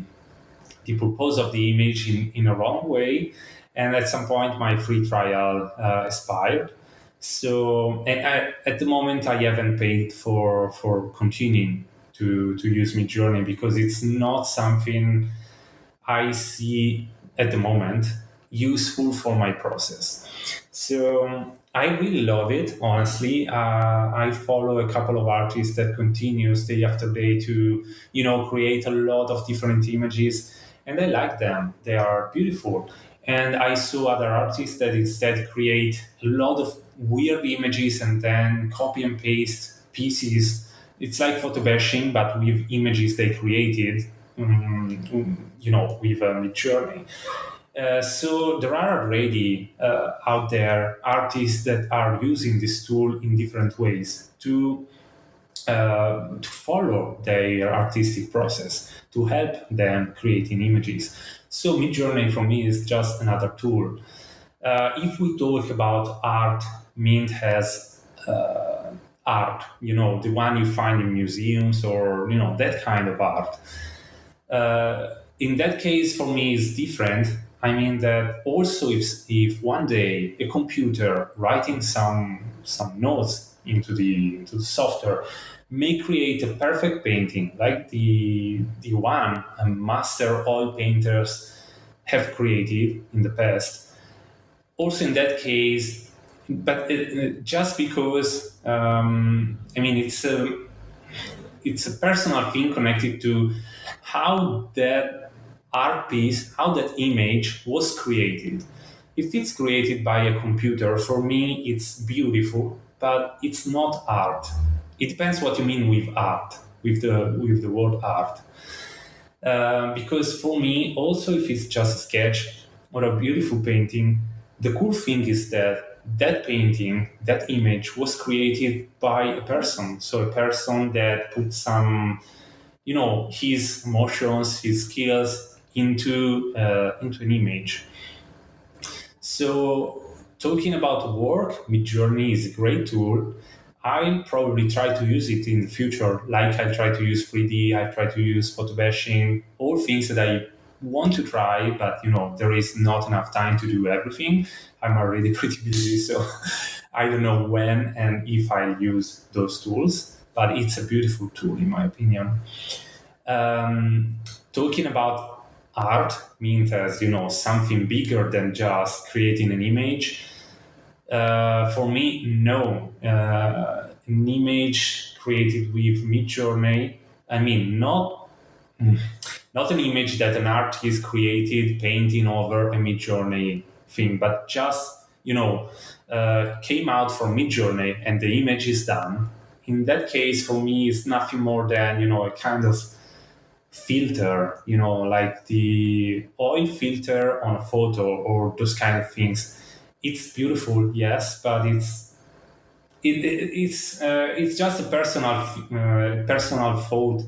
purpose of the image in a wrong way. And at some point, my free trial expired. So, at the moment, I haven't paid for continuing to use Midjourney, because it's not something I see at the moment useful for my process. So I really love it, honestly. I follow a couple of artists that continues day after day to, create a lot of different images, and I like them. They are beautiful. And I saw other artists that instead create a lot of weird images and then copy and paste pieces. It's like photo bashing, but with images they created, with Midjourney. So there are already out there artists that are using this tool in different ways to follow their artistic process, to help them creating images. So Midjourney for me is just another tool. If we talk about art, Mint has art, the one you find in museums, or that kind of art. In that case, for me, it's different. I mean that also, if one day a computer writing some notes into the software may create a perfect painting like the one master oil painters have created in the past. Also, in that case, but just because I mean it's a personal thing connected to how that art piece, how that image was created. If it's created by a computer, for me, it's beautiful, but it's not art. It depends what you mean with art. with the word art. Because for me, also if it's just a sketch or a beautiful painting, the cool thing is that that painting, that image was created by a person. So a person that put some, his emotions, his skills into an image. So talking about work, Midjourney is a great tool. I'll probably try to use it in the future. Like I try to use 3D, I try to use photo bashing, all things that I want to try, but there is not enough time to do everything. I'm already pretty busy, so I don't know when and if I use those tools, but it's a beautiful tool in my opinion. Talking about art means as something bigger than just creating an image. For me, no. An image created with Midjourney. I mean, not an image that an artist created painting over a Midjourney thing, but just came out from Midjourney and the image is done. In that case, for me, it's nothing more than a kind of filter, like the oil filter on a photo or those kind of things. It's beautiful, yes, but it's just a personal thought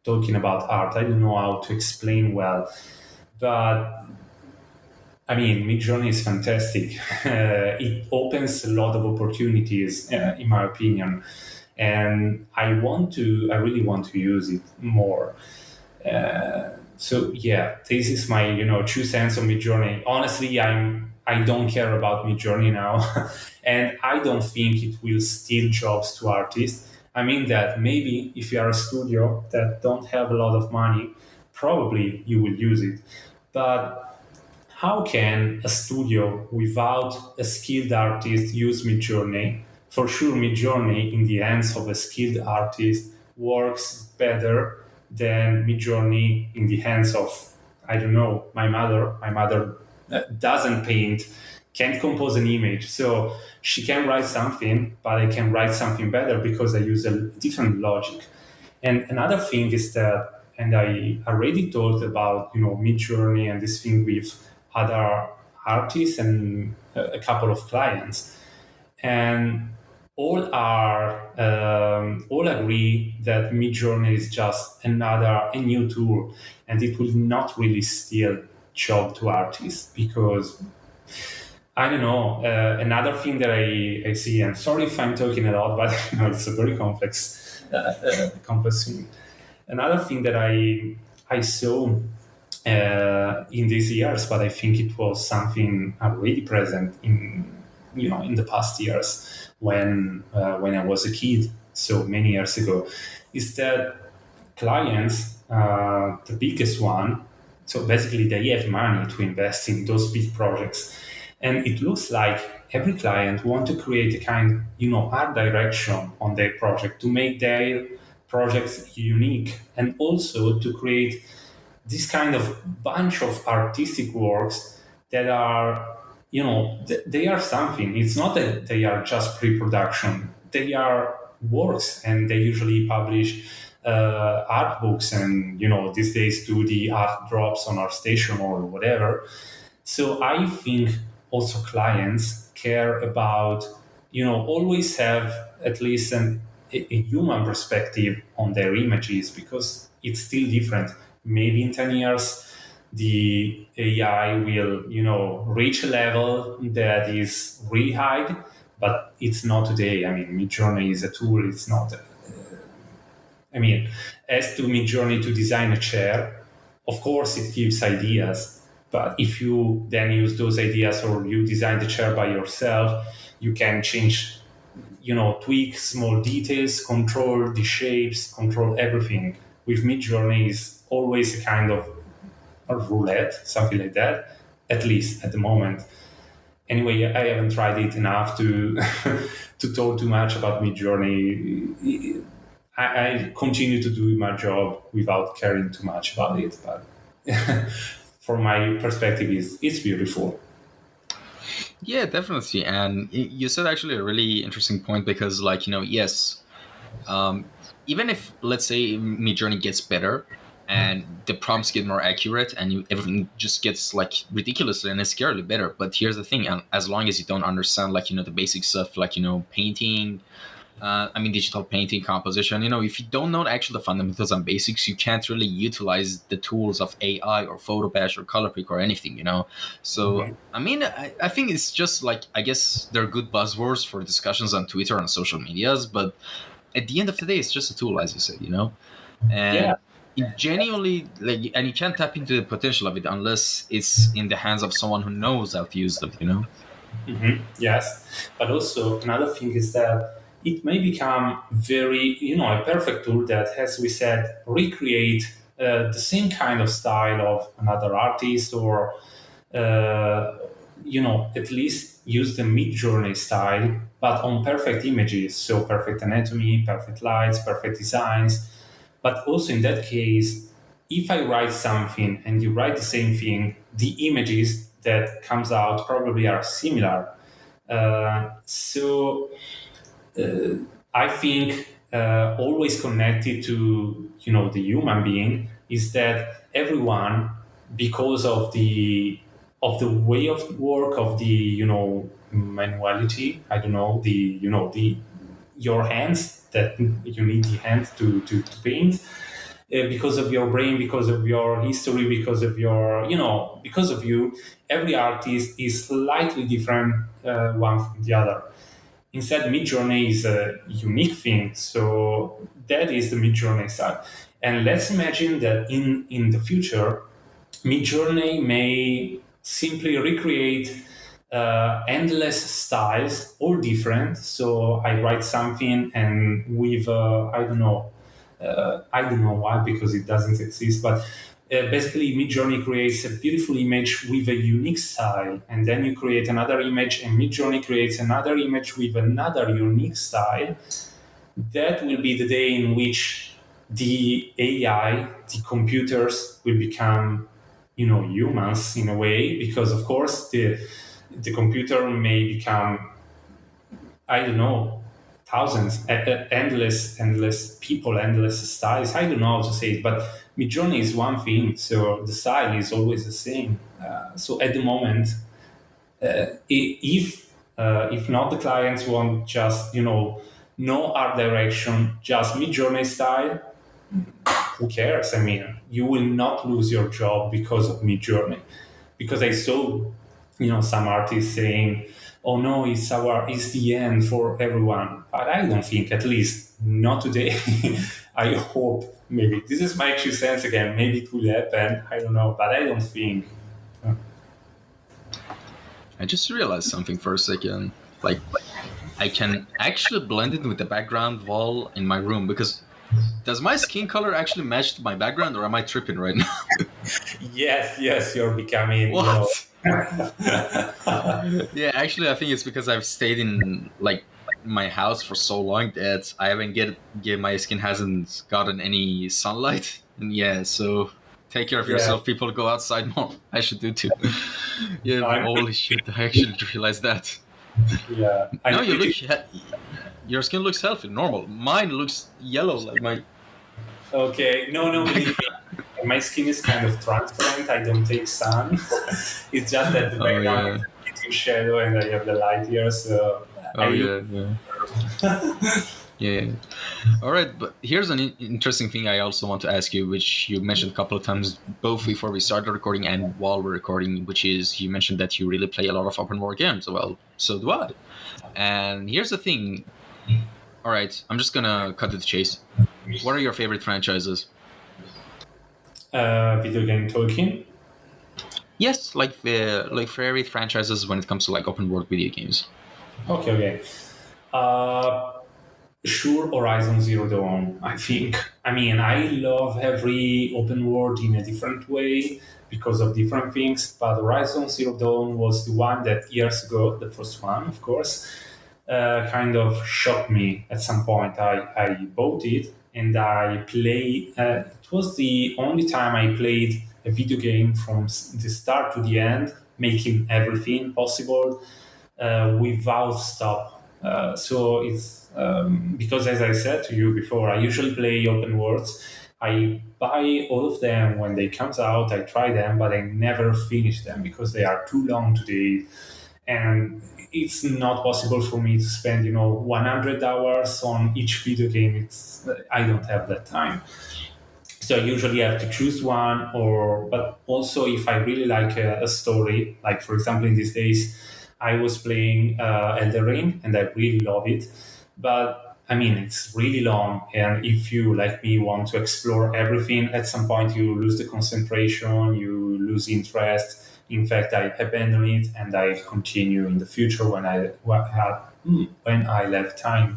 talking about art. I don't know how to explain well, but I mean, Midjourney is fantastic. It opens a lot of opportunities, in my opinion, and I really want to use it more. So yeah, this is my true sense of Midjourney. Honestly, I don't care about Midjourney now, and I don't think it will steal jobs to artists. I mean that maybe if you are a studio that don't have a lot of money, probably you will use it. But how can a studio without a skilled artist use Midjourney? For sure, Midjourney in the hands of a skilled artist works better than Midjourney in the hands of, I don't know, my mother. My mother doesn't paint, can't compose an image. So she can write something, but I can write something better because I use a different logic. And another thing is that, and I already talked about, Midjourney and this thing with other artists and a couple of clients. And all agree that Midjourney is just a new tool, and it will not really steal job to artists because I don't know. Another thing that I see, and sorry if I'm talking a lot, but it's a very complex thing. Another thing that I saw in these years, but I think it was something already present in the past years when I was a kid, so many years ago, is that clients, the biggest one, so basically they have money to invest in those big projects, and it looks like every client want to create a kind, art direction on their project to make their projects unique, and also to create this kind of bunch of artistic works that are, they are something. It's not that they are just pre-production. They are works, and they usually publish art books, and these days do the art drops on our station or whatever. So I think also clients care about, always have at least a human perspective on their images, because it's still different. Maybe in 10 years, the AI will, reach a level that is really high, but it's not today. I mean, Midjourney is a tool. It's not. As to Midjourney to design a chair, of course it gives ideas, but if you then use those ideas or you design the chair by yourself, you can change, tweak small details, control the shapes, control everything. With Midjourney is always a kind of a roulette, something like that, at least at the moment. Anyway, I haven't tried it enough to to talk too much about Midjourney. I continue to do my job without caring too much about it, but from my perspective, it's beautiful. Yeah, definitely. And you said actually a really interesting point because, yes, um, even if, let's say, Midjourney gets better and the prompts get more accurate and everything just gets like ridiculously and scarily better. But here's the thing: as long as you don't understand, like, the basic stuff, like, painting, digital painting, composition. If you don't know actually the fundamentals and basics, you can't really utilize the tools of AI or Photobash or Color Pick or anything. So, I think it's just like, I guess they're good buzzwords for discussions on Twitter and social medias, but at the end of the day, it's just a tool, as you said. Yeah. And it genuinely, like, and you can't tap into the potential of it unless it's in the hands of someone who knows how to use them. Yes, but also another thing is that it may become very, a perfect tool that, as we said, recreate the same kind of style of another artist, or at least use the Mid-Journey style, but on perfect images. So perfect anatomy, perfect lights, perfect designs. But also in that case, if I write something and you write the same thing, the images that comes out probably are similar. So I think always connected to the human being is that everyone, because of the way of work, of the manuality, I don't know, the your hands, that you need the hands to paint, because of your brain, because of your history, because of your, because of you, every artist is slightly different one from the other. Instead, Midjourney is a unique thing. So that is the Midjourney side. And let's imagine that in the future, Midjourney may simply recreate endless styles, all different. So I write something and with, I don't know why, because it doesn't exist, but basically Midjourney creates a beautiful image with a unique style, and then you create another image and Midjourney creates another image with another unique style. That will be the day in which the AI, the computers, will become, humans in a way, because of course the computer may become, I don't know, thousands, endless people, endless styles. I don't know how to say it, but Midjourney is one thing, so the style is always the same. So at the moment, if not, the clients want just no art direction, just Midjourney style, who cares? I mean, you will not lose your job because of Midjourney. Because I saw, some artists saying, "Oh no, it's the end for everyone." But I don't think, at least not today. I hope, maybe this is my 2 cents again. Maybe it will happen. I don't know, but I don't think. I just realized something for a second. Like, I can actually blend it with the background wall in my room, because does my skin color actually match my background, or am I tripping right now? Yes, you're becoming. What? Yeah, actually, I think it's because I've stayed in like my house for so long that I haven't my skin hasn't gotten any sunlight. And yeah, so take care of yourself, people. Go outside more. I should do too. Yeah, holy shit! I actually realized that. Yeah. No, your skin looks healthy, normal. Mine looks yellow, like my. Okay, no, believe me. My skin is kind of transparent. I don't take sun. It's just that the background is getting shadow and I have the light here. So yeah. All right, but here's an interesting thing I also want to ask you, which you mentioned a couple of times, both before we started recording and while we're recording, which is you mentioned that you really play a lot of open world games. Well, so do I. And here's the thing. All right, I'm just gonna cut to the chase. What are your favorite franchises? Video game talking. Yes, like favorite franchises when it comes to like open world video games. Okay. Sure, Horizon Zero Dawn, I think. I mean, I love every open world in a different way because of different things, but Horizon Zero Dawn was the one that years ago, the first one, of course, kind of shocked me at some point. I bought it and I played. It was the only time I played a video game from the start to the end, making everything possible without stop. So it's because, as I said to you before, I usually play open worlds. I buy all of them when they comes out. I try them, but I never finish them because they are too long today, and it's not possible for me to spend 100 hours on each video game. It's I don't have that time. So I usually have to choose one, but also if I really like a story, like for example in these days, I was playing Elden Ring and I really love it, but I mean it's really long, and if you like me want to explore everything, at some point you lose the concentration, you lose interest. In fact, I abandon it and I continue in the future when I have time.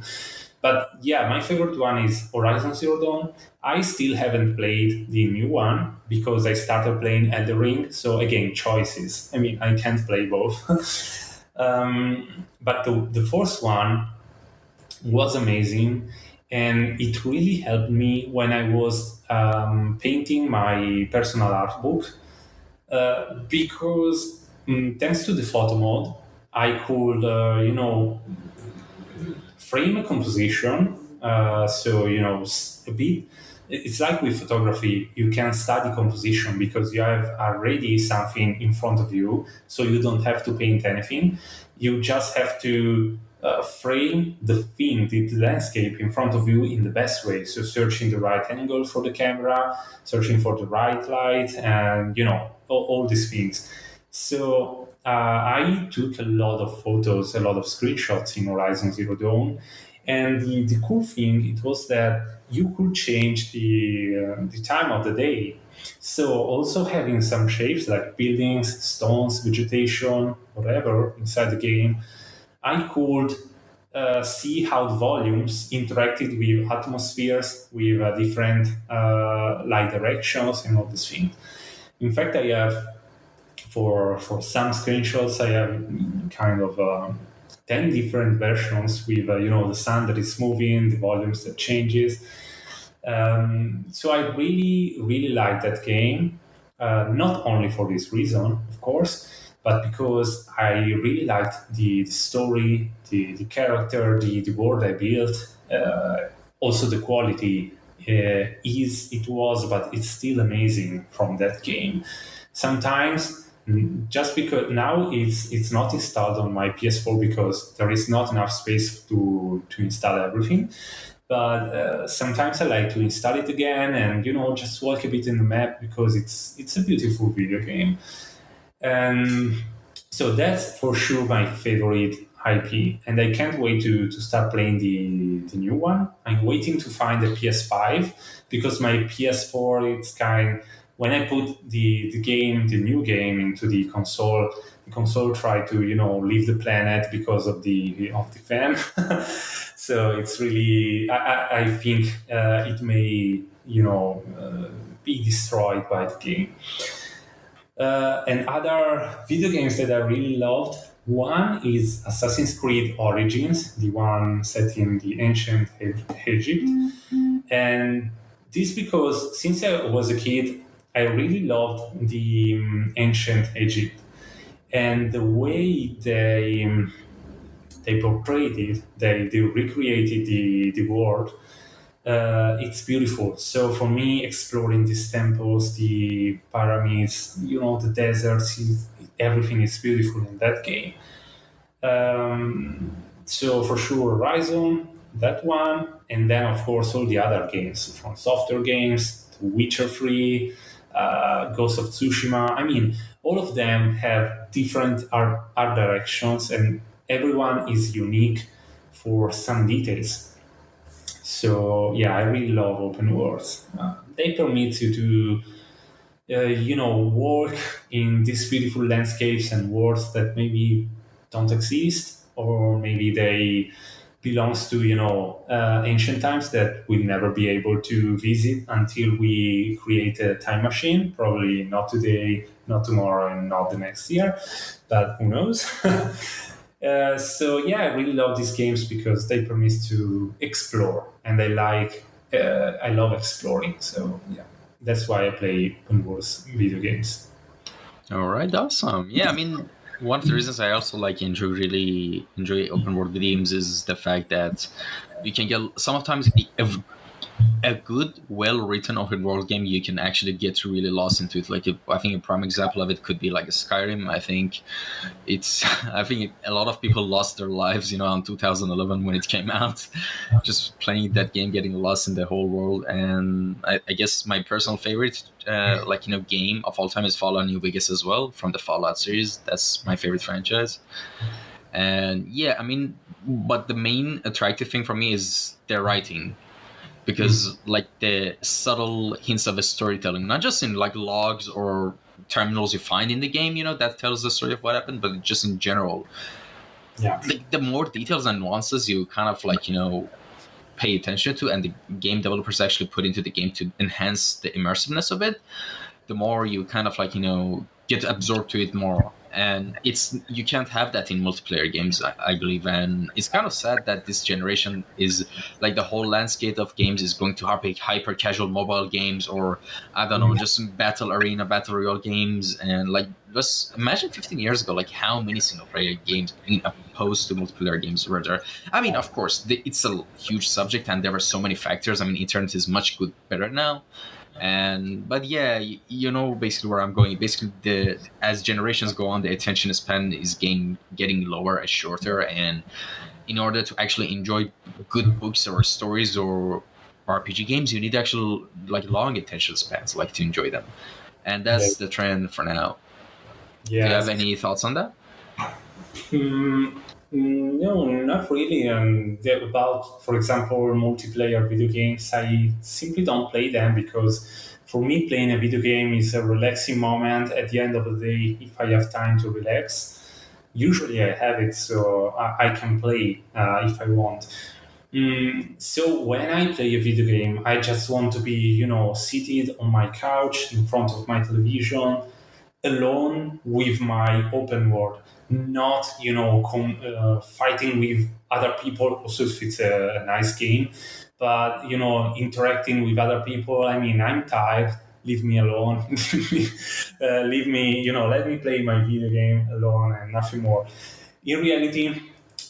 But yeah, my favorite one is Horizon Zero Dawn. I still haven't played the new one because I started playing Elden Ring. So again, choices. I mean, I can't play both. But the first one was amazing, and it really helped me when I was painting my personal art book because thanks to the photo mode, I could, frame a composition. So a bit. It's like with photography, you can study composition because you have already something in front of you, so you don't have to paint anything. You just have to frame the thing, the landscape in front of you in the best way. So searching the right angle for the camera, searching for the right light, and all these things. So I took a lot of photos, a lot of screenshots in Horizon Zero Dawn, and the cool thing it was that you could change the time of the day. So also having some shapes like buildings, stones, vegetation, whatever inside the game, I could see how the volumes interacted with atmospheres, with different light directions, and all these things. In fact, I have for some screenshots, I have kind of 10 different versions with the sun that is moving, the volumes that changes. So I really really like that game, not only for this reason, of course, but because I really liked the story, the character, the world I built, also the quality but it's still amazing from that game. Sometimes just because now it's not installed on my PS4 because there is not enough space to install everything. But sometimes I like to install it again and just walk a bit in the map because it's a beautiful video game. And so that's for sure my favorite IP, and I can't wait to start playing the new one. I'm waiting to find the PS5 because my PS4 it's kind. When I put the new game into the console tried to leave the planet because of the fan. So it's really I think it may be destroyed by the game. And other video games that I really loved, one is Assassin's Creed Origins, the one set in the ancient Egypt. And this because since I was a kid, I really loved the ancient Egypt. And the way they portrayed it, they recreated the world. It's beautiful. So for me, exploring these temples, the pyramids, the deserts, everything is beautiful in that game. So for sure, Horizon, that one, and then of course all the other games from software games to Witcher 3, Ghost of Tsushima. I mean, all of them have different art directions, and everyone is unique for some details. So yeah, I really love open worlds. They permit you to, work in these beautiful landscapes and worlds that maybe don't exist, or maybe they belongs to ancient times that we'll never be able to visit until we create a time machine. Probably not today, not tomorrow, and not the next year, but who knows? So yeah, I really love these games because they promise to explore, and I love exploring. So yeah, that's why I play open world video games. All right, awesome. Yeah, I mean, one of the reasons I also like really enjoy open world games is the fact that you can get sometimes a good, well-written open world game, you can actually get really lost into it. Like, I think a prime example of it could be like a Skyrim. I think it's, I think a lot of people lost their lives, in 2011 when it came out, just playing that game, getting lost in the whole world. And I guess my personal favorite, game of all time is Fallout New Vegas as well, from the Fallout series. That's my favorite franchise. And yeah, I mean, but the main attractive thing for me is their writing, because like the subtle hints of a storytelling, not just in like logs or terminals you find in the game, that tells the story of what happened, but just in general, Yeah. like the more details and nuances you kind of like pay attention to, and the game developers actually put into the game to enhance the immersiveness of it, the more you kind of like get absorbed to it more. And it's, you can't have that in multiplayer games, I believe. And it's kind of sad that this generation is like, the whole landscape of games is going to hyper casual mobile games, or I don't know, just battle arena, battle royale games. And like, just imagine 15 years ago, like how many single player games in opposed to multiplayer games were there. I mean, of course, it's a huge subject and there were so many factors. I mean, internet is much good better now. And but yeah, basically where I'm going. Basically, the as generations go on, the attention span is getting lower and shorter. And in order to actually enjoy good books or stories or RPG games, you need actual like long attention spans, like, to enjoy them. And Yeah. that's the trend for now. Do you have Yes. any thoughts on that? No, not really. About, for example, multiplayer video games, I simply don't play them because for me, playing a video game is a relaxing moment at the end of the day if I have time to relax. Usually I have it, so I can play if I want. So when I play a video game, I just want to be, seated on my couch in front of my television, alone with my open world, not fighting with other people. Also, if it's a nice game, but interacting with other people. I mean, I'm tired. Leave me alone. Leave me. Let me play my video game alone and nothing more. In reality,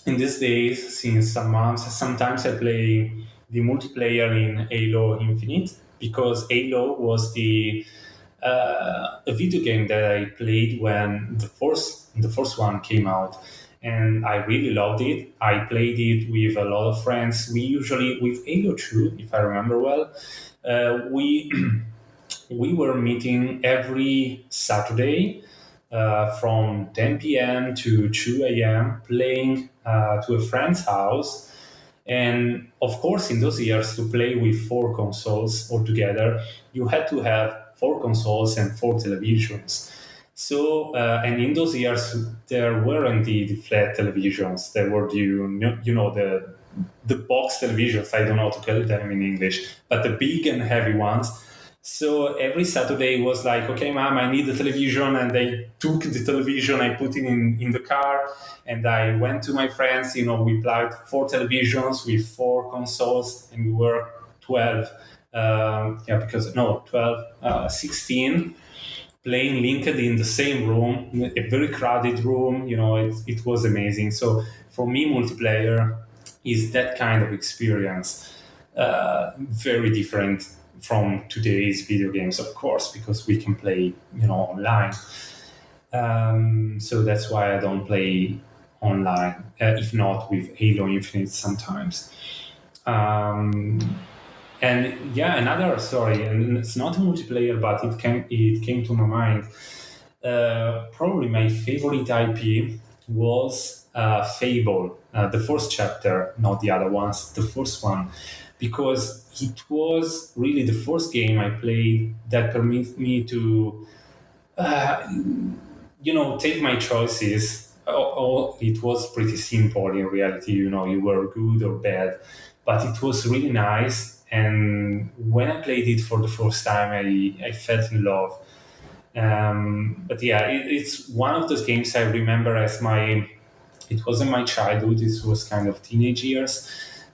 in these days, since some months, sometimes I play the multiplayer in Halo Infinite because Halo was a video game that I played when the first one came out, and I really loved it. I played it with a lot of friends. We usually with Halo 2, if I remember well, we we were meeting every Saturday from 10 p.m. to 2 a.m. playing to a friend's house. And of course, in those years, to play with four consoles altogether, you had to have four consoles and four televisions. So, and in those years, there weren't the flat televisions. There were the box televisions. I don't know how to call them in English, but the big and heavy ones. So every Saturday was like, okay, mom, I need the television. And they took the television, I put it in the car, and I went to my friends. We plugged four televisions with four consoles, and we were 12. Because no, 12, 16, playing linked in the same room, a very crowded room. It was amazing. So for me, multiplayer is that kind of experience, very different from today's video games, of course, because we can play, online. So that's why I don't play online, if not with Halo Infinite sometimes. Um, and yeah, another story, and it's not a multiplayer, but it came to my mind. Probably my favorite IP was Fable, the first chapter, not the other ones, the first one, because it was really the first game I played that permits me to, take my choices. It was pretty simple in reality. You were good or bad, but it was really nice. And when I played it for the first time, I felt in love. But yeah, it's one of those games I remember as my. It wasn't my childhood; it was kind of teenage years.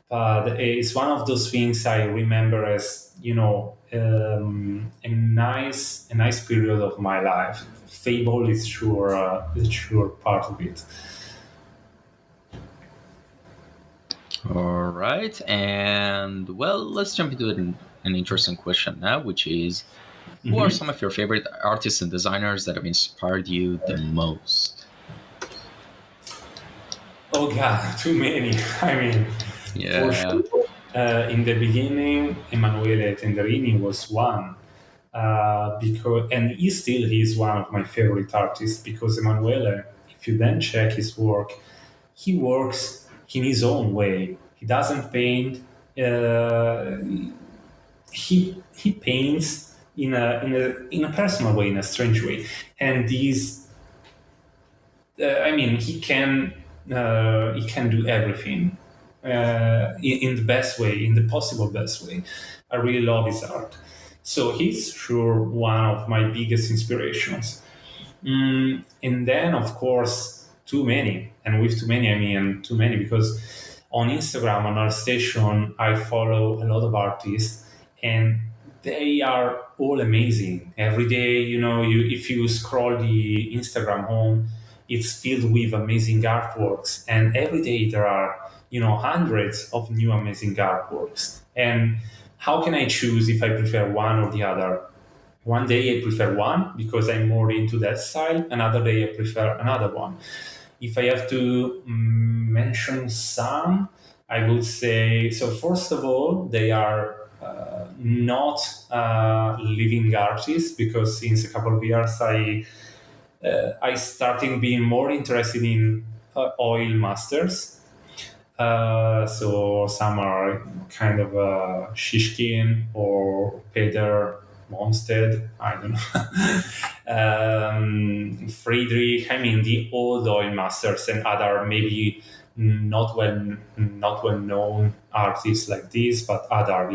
But it's one of those things I remember as a nice period of my life. Fable is sure part of it. All right, and well, let's jump into an interesting question now, which is, who are Mhm. some of your favorite artists and designers that have inspired you the most? Oh God, too many. I mean, for Yeah. sure. In the beginning, Emanuele Tenderini was one, because and he's one of my favorite artists because Emanuele, if you then check his work, he works in his own way. He doesn't paint. Uh, he paints in a personal way, in a strange way, and these I mean, he can do everything in the best way, in the possible best way. I really love his art. So he's sure one of my biggest inspirations. And then, of course, too many. And with too many, I mean too many because on Instagram, on our station, I follow a lot of artists and they are all amazing. Every day, if you scroll the Instagram home, it's filled with amazing artworks. And every day there are, hundreds of new amazing artworks. And how can I choose if I prefer one or the other? One day I prefer one because I'm more into that style. Another day I prefer another one. If I have to mention some, I would say so. First of all, they are not living artists because since a couple of years I started being more interested in oil masters. So some are kind of Shishkin or Peter Monstead, I don't know. Friedrich, I mean the old oil masters and other maybe not well known artists like this, but other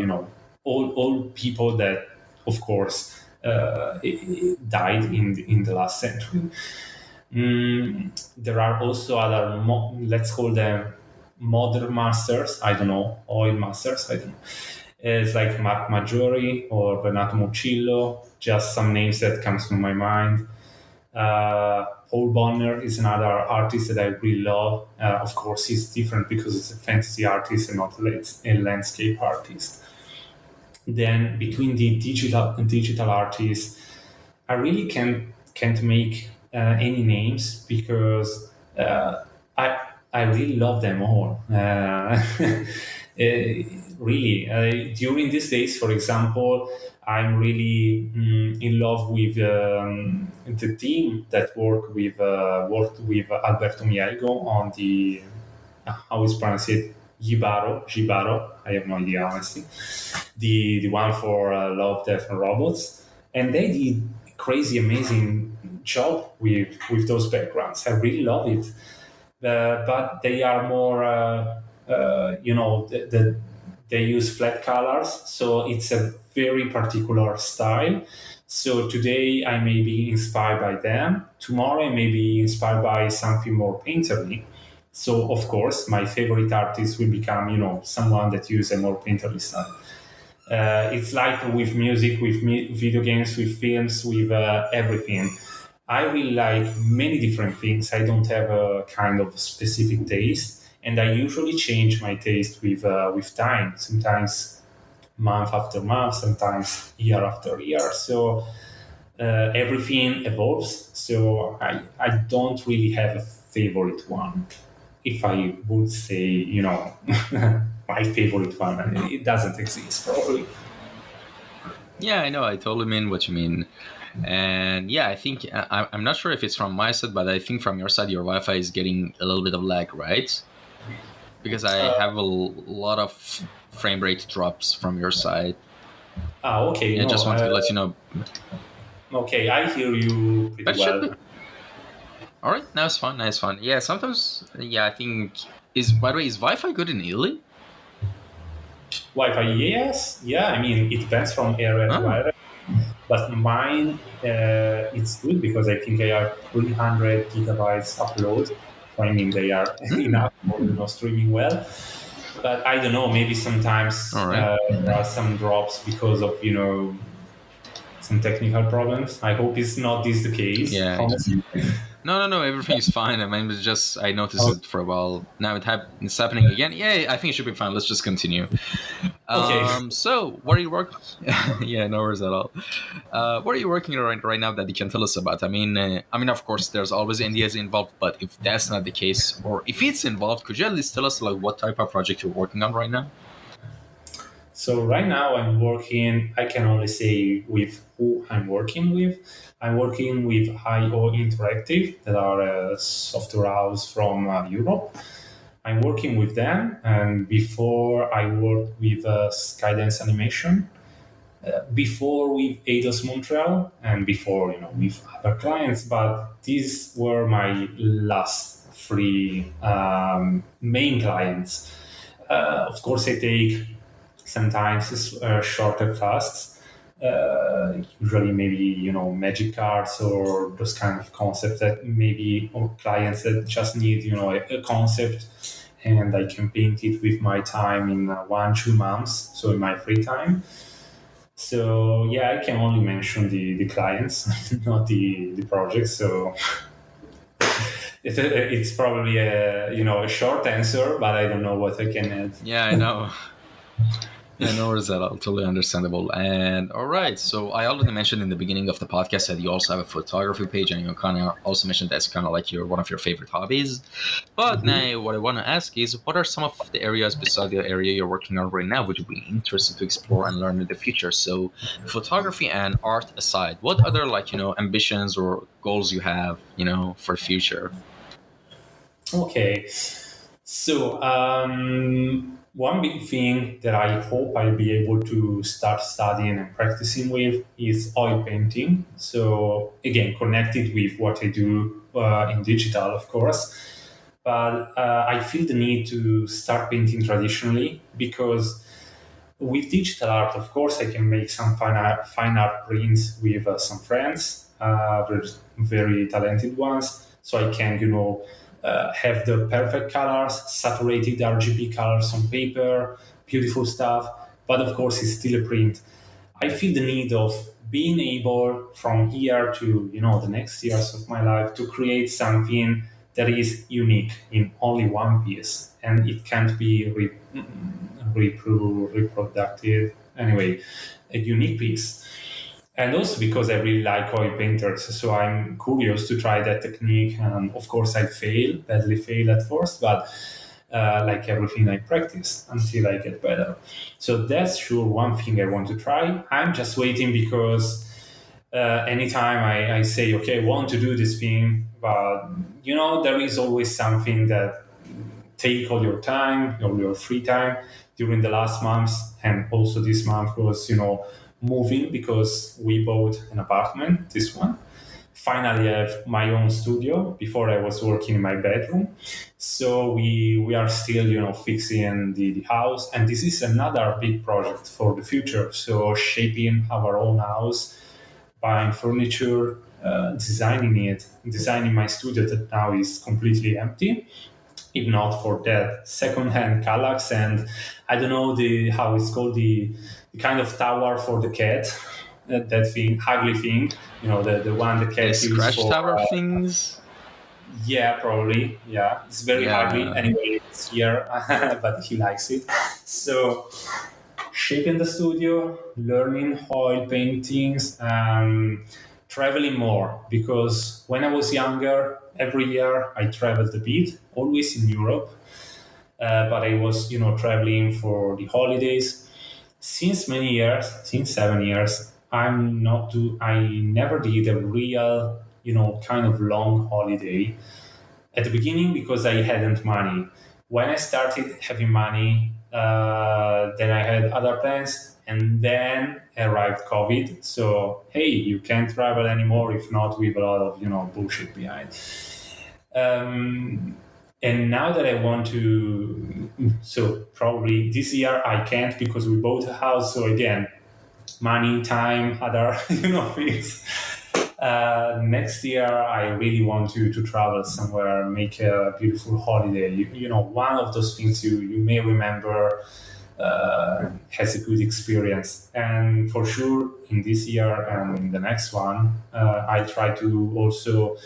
all people that of course died in the last century. There are also other, let's call them modern masters. I don't know, oil masters. I don't know. It's like Mark Maggiori or Renato Mucillo, just some names that comes to my mind. Paul Bonner is another artist that I really love. Of course, he's different because it's a fantasy artist and not a landscape artist. Then between the digital artists, I really can't make any names because I I really love them all. Really, during these days, for example, I'm really in love with the team that worked with Alberto Mielgo on the how is pronounced it Gibaro. I have no idea honestly. The one for Love, Death and Robots, and they did a crazy amazing job with those backgrounds. I really love it, but they are more they use flat colors, so it's a very particular style. So today I may be inspired by them. Tomorrow I may be inspired by something more painterly. So of course, my favorite artist will become, someone that uses a more painterly style. It's like with music, with video games, with films, with everything. I really like many different things. I don't have a kind of specific taste, and I usually change my taste with time. Sometimes month after month, sometimes year after year. So everything evolves. So I don't really have a favorite one. If I would say, my favorite one, it doesn't exist probably. Yeah, I know. I totally mean what you mean. And yeah, I think I'm not sure if it's from my side, but I think from your side, your Wi-Fi is getting a little bit of lag, right? Because I have a lot of frame rate drops from your side. Okay, Yeah, no, just want to let you know. okay, I hear you pretty That should well. be all right. Now it's fun. Now it's fun. Yeah, sometimes. Yeah, I think is by the way is Wi-Fi good in Italy? Wi-Fi, yes, yeah. I mean, it depends from area to Oh, area, but mine it's good because I think I have 300 gigabytes upload. So I mean, they are hmm. enough for streaming well. But I don't know. Maybe All sometimes right. there are some drops because of some technical problems. I hope it's not this the case. Yeah. Honestly. No. Everything is fine. I mean, it's just I noticed it for a while. Now it's happening again. Yeah, I think it should be fine. Let's just continue. Okay. So what are you working? Yeah, no worries at all. What are you working on right now that you can tell us about? I mean, of course, there's always NDAs involved, but if that's not the case, or if it's involved, could you at least tell us like what type of project you're working on right now? So right now I'm working, I can only say with who I'm working with. I'm working with IO Interactive, that are a software house from Europe. I'm working with them, and before I worked with Skydance Animation, before with Eidos Montreal, and before with other clients. But these were my last three main clients. Of course, I take sometimes shorter tasks. Usually, maybe magic cards or those kind of concepts that maybe or clients that just need a concept, and I can paint it with my time in 1-2 months. So in my free time. So yeah, I can only mention the clients, not the projects. So it's probably a short answer, but I don't know what I can add. Yeah, I know. Yeah, no worries at all. Totally understandable. And all right, so I already mentioned in the beginning of the podcast that you also have a photography page, and you kind of also mentioned that's kind of like one of your favorite hobbies. But now, what I want to ask is, what are some of the areas beside the area you're working on right now, would you be interested to explore and learn in the future? So, photography and art aside, what other ambitions or goals you have, for the future? Okay, so one big thing that I hope I'll be able to start studying and practicing with is oil painting. So again, connected with what I do in digital, of course. But I feel the need to start painting traditionally, because with digital art, of course, I can make some fine art prints with some friends, very talented ones. So I can, have the perfect colors, saturated RGB colors on paper, beautiful stuff. But of course, it's still a print. I feel the need of being able from here to the next years of my life to create something that is unique in only one piece, and it can't be reproductive. Anyway, a unique piece. And also because I really like oil painters, so I'm curious to try that technique. And of course, I badly fail at first, but like everything, I practice until I get better. So that's sure one thing I want to try. I'm just waiting because anytime I say, okay, I want to do this thing, but there is always something that take all your time, all your free time. During the last months and also this month was, moving, because we bought an apartment, this one. Finally, I have my own studio. Before I was working in my bedroom. So we are still, fixing the house. And this is another big project for the future. So shaping our own house, buying furniture, designing my studio that now is completely empty. If not for that second-hand Kallax, and I don't know how it's called, the kind of tower for the cat, that thing, ugly thing, the one the cat The uses scratch for. tower things. Yeah, probably. Yeah, it's very ugly. Yeah. Anyway, it's here, but he likes it. So, shaping the studio, learning oil paintings, traveling more, because when I was younger, every year I traveled a bit, always in Europe. But I was, traveling for the holidays. Since many years, since 7 years, I never did a real, kind of long holiday. At the beginning, because I hadn't money. When I started having money, then I had other plans, and then arrived COVID. So hey, you can't travel anymore if not with a lot of bullshit behind. And now that I want to, so probably this year I can't because we bought a house. So again, money, time, other things. Next year, I really want to travel somewhere, make a beautiful holiday. One of those things you may remember has a good experience. And for sure, in this year and in the next one, I try to also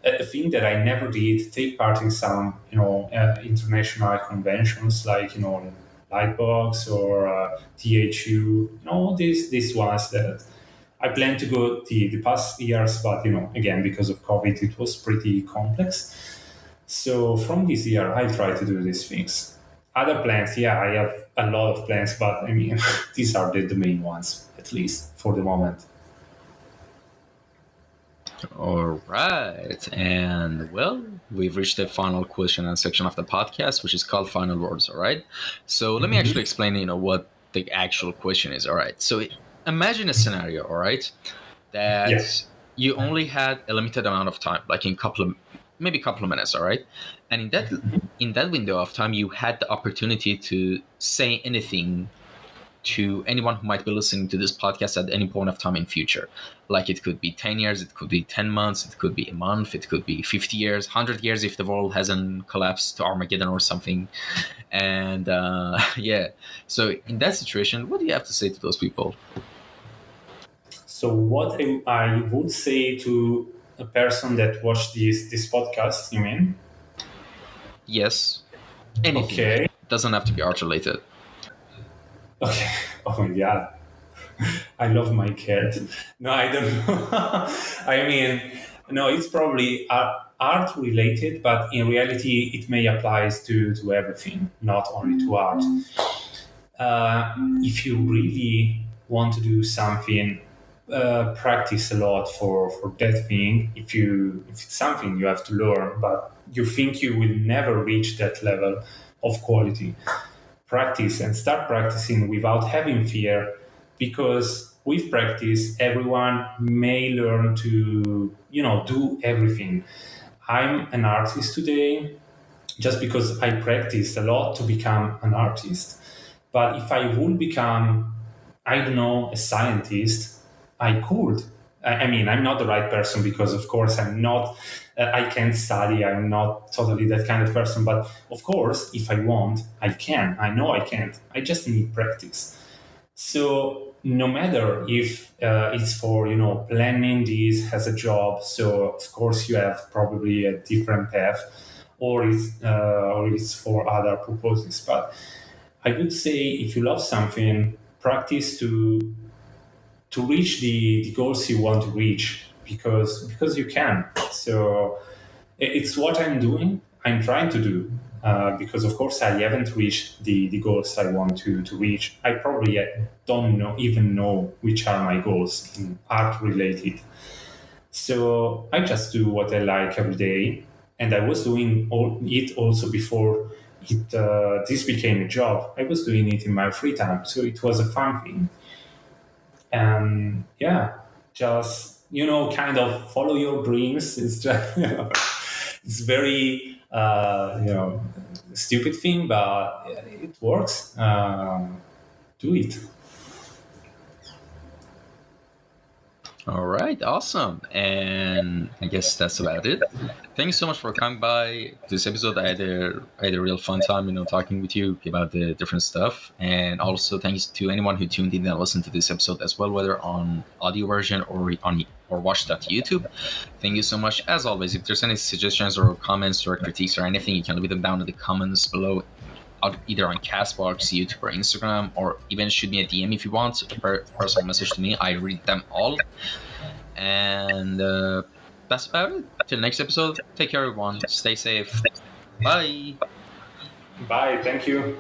a thing that I never did, take part in some international conventions like Lightbox or THU, these ones that I plan to go the past years, but again, because of COVID, it was pretty complex. So from this year, I try to do these things. Other plans, yeah, I have a lot of plans, but I mean, these are the main ones, at least for the moment. All right. And well, we've reached the final question and section of the podcast, which is called Final Words. All right. So let me actually explain, what the actual question is. All right. So imagine a scenario, all right, that Yeah. you only had a limited amount of time, like in maybe a couple of minutes, all right? And in that window of time, you had the opportunity to say anything to anyone who might be listening to this podcast at any point of time in future. Like it could be 10 years, it could be 10 months, it could be a month, it could be 50 years, 100 years if the world hasn't collapsed to Armageddon or something. And yeah, so in that situation, what do you have to say to those people? So what I would say to a person that watched this podcast, you mean? Yes, anything. Okay. It doesn't have to be art related. Okay. Oh my God. I love my cat. No, I don't know. I mean, no, it's probably art related, but in reality, it may apply to everything, not only to art. If you really want to do something, practice a lot for that thing. If it's something you have to learn, but you think you will never reach that level of quality, practice and start practicing without having fear, because with practice everyone may learn to do everything. I'm an artist today just because I practiced a lot to become an artist. But if I would become, I don't know, a scientist, I could. I mean, I'm not the right person because, of course, I'm not, I can't study. I'm not totally that kind of person. But of course, if I want, I can. I know I can't. I just need practice. So no matter if it's for, planning this as a job, so of course you have probably a different path, or it's for other purposes. But I would say if you love something, practice to reach the goals you want to reach, because you can. So it's what I'm doing. I'm trying to do, because of course I haven't reached the goals I want to reach. I probably don't even know which are my goals in art related. So I just do what I like every day, and I was doing it also before this became a job. I was doing it in my free time, so it was a fun thing. And yeah, just kind of follow your dreams. It's just it's very stupid thing, but it works. Do it. All right, awesome. And I guess that's about it. Thank you so much for coming by this episode. I had a real fun time, talking with you about the different stuff. And also thanks to anyone who tuned in and listened to this episode as well, whether on audio version or watched at YouTube. Thank you so much. As always, if there's any suggestions or comments or critiques or anything, you can leave them down in the comments below, either on Castbox, YouTube, or Instagram, or even shoot me a DM if you want, a personal message to me. I read them all. And that's about it. Till next episode, take care, everyone. Stay safe. Bye. Bye. Thank you.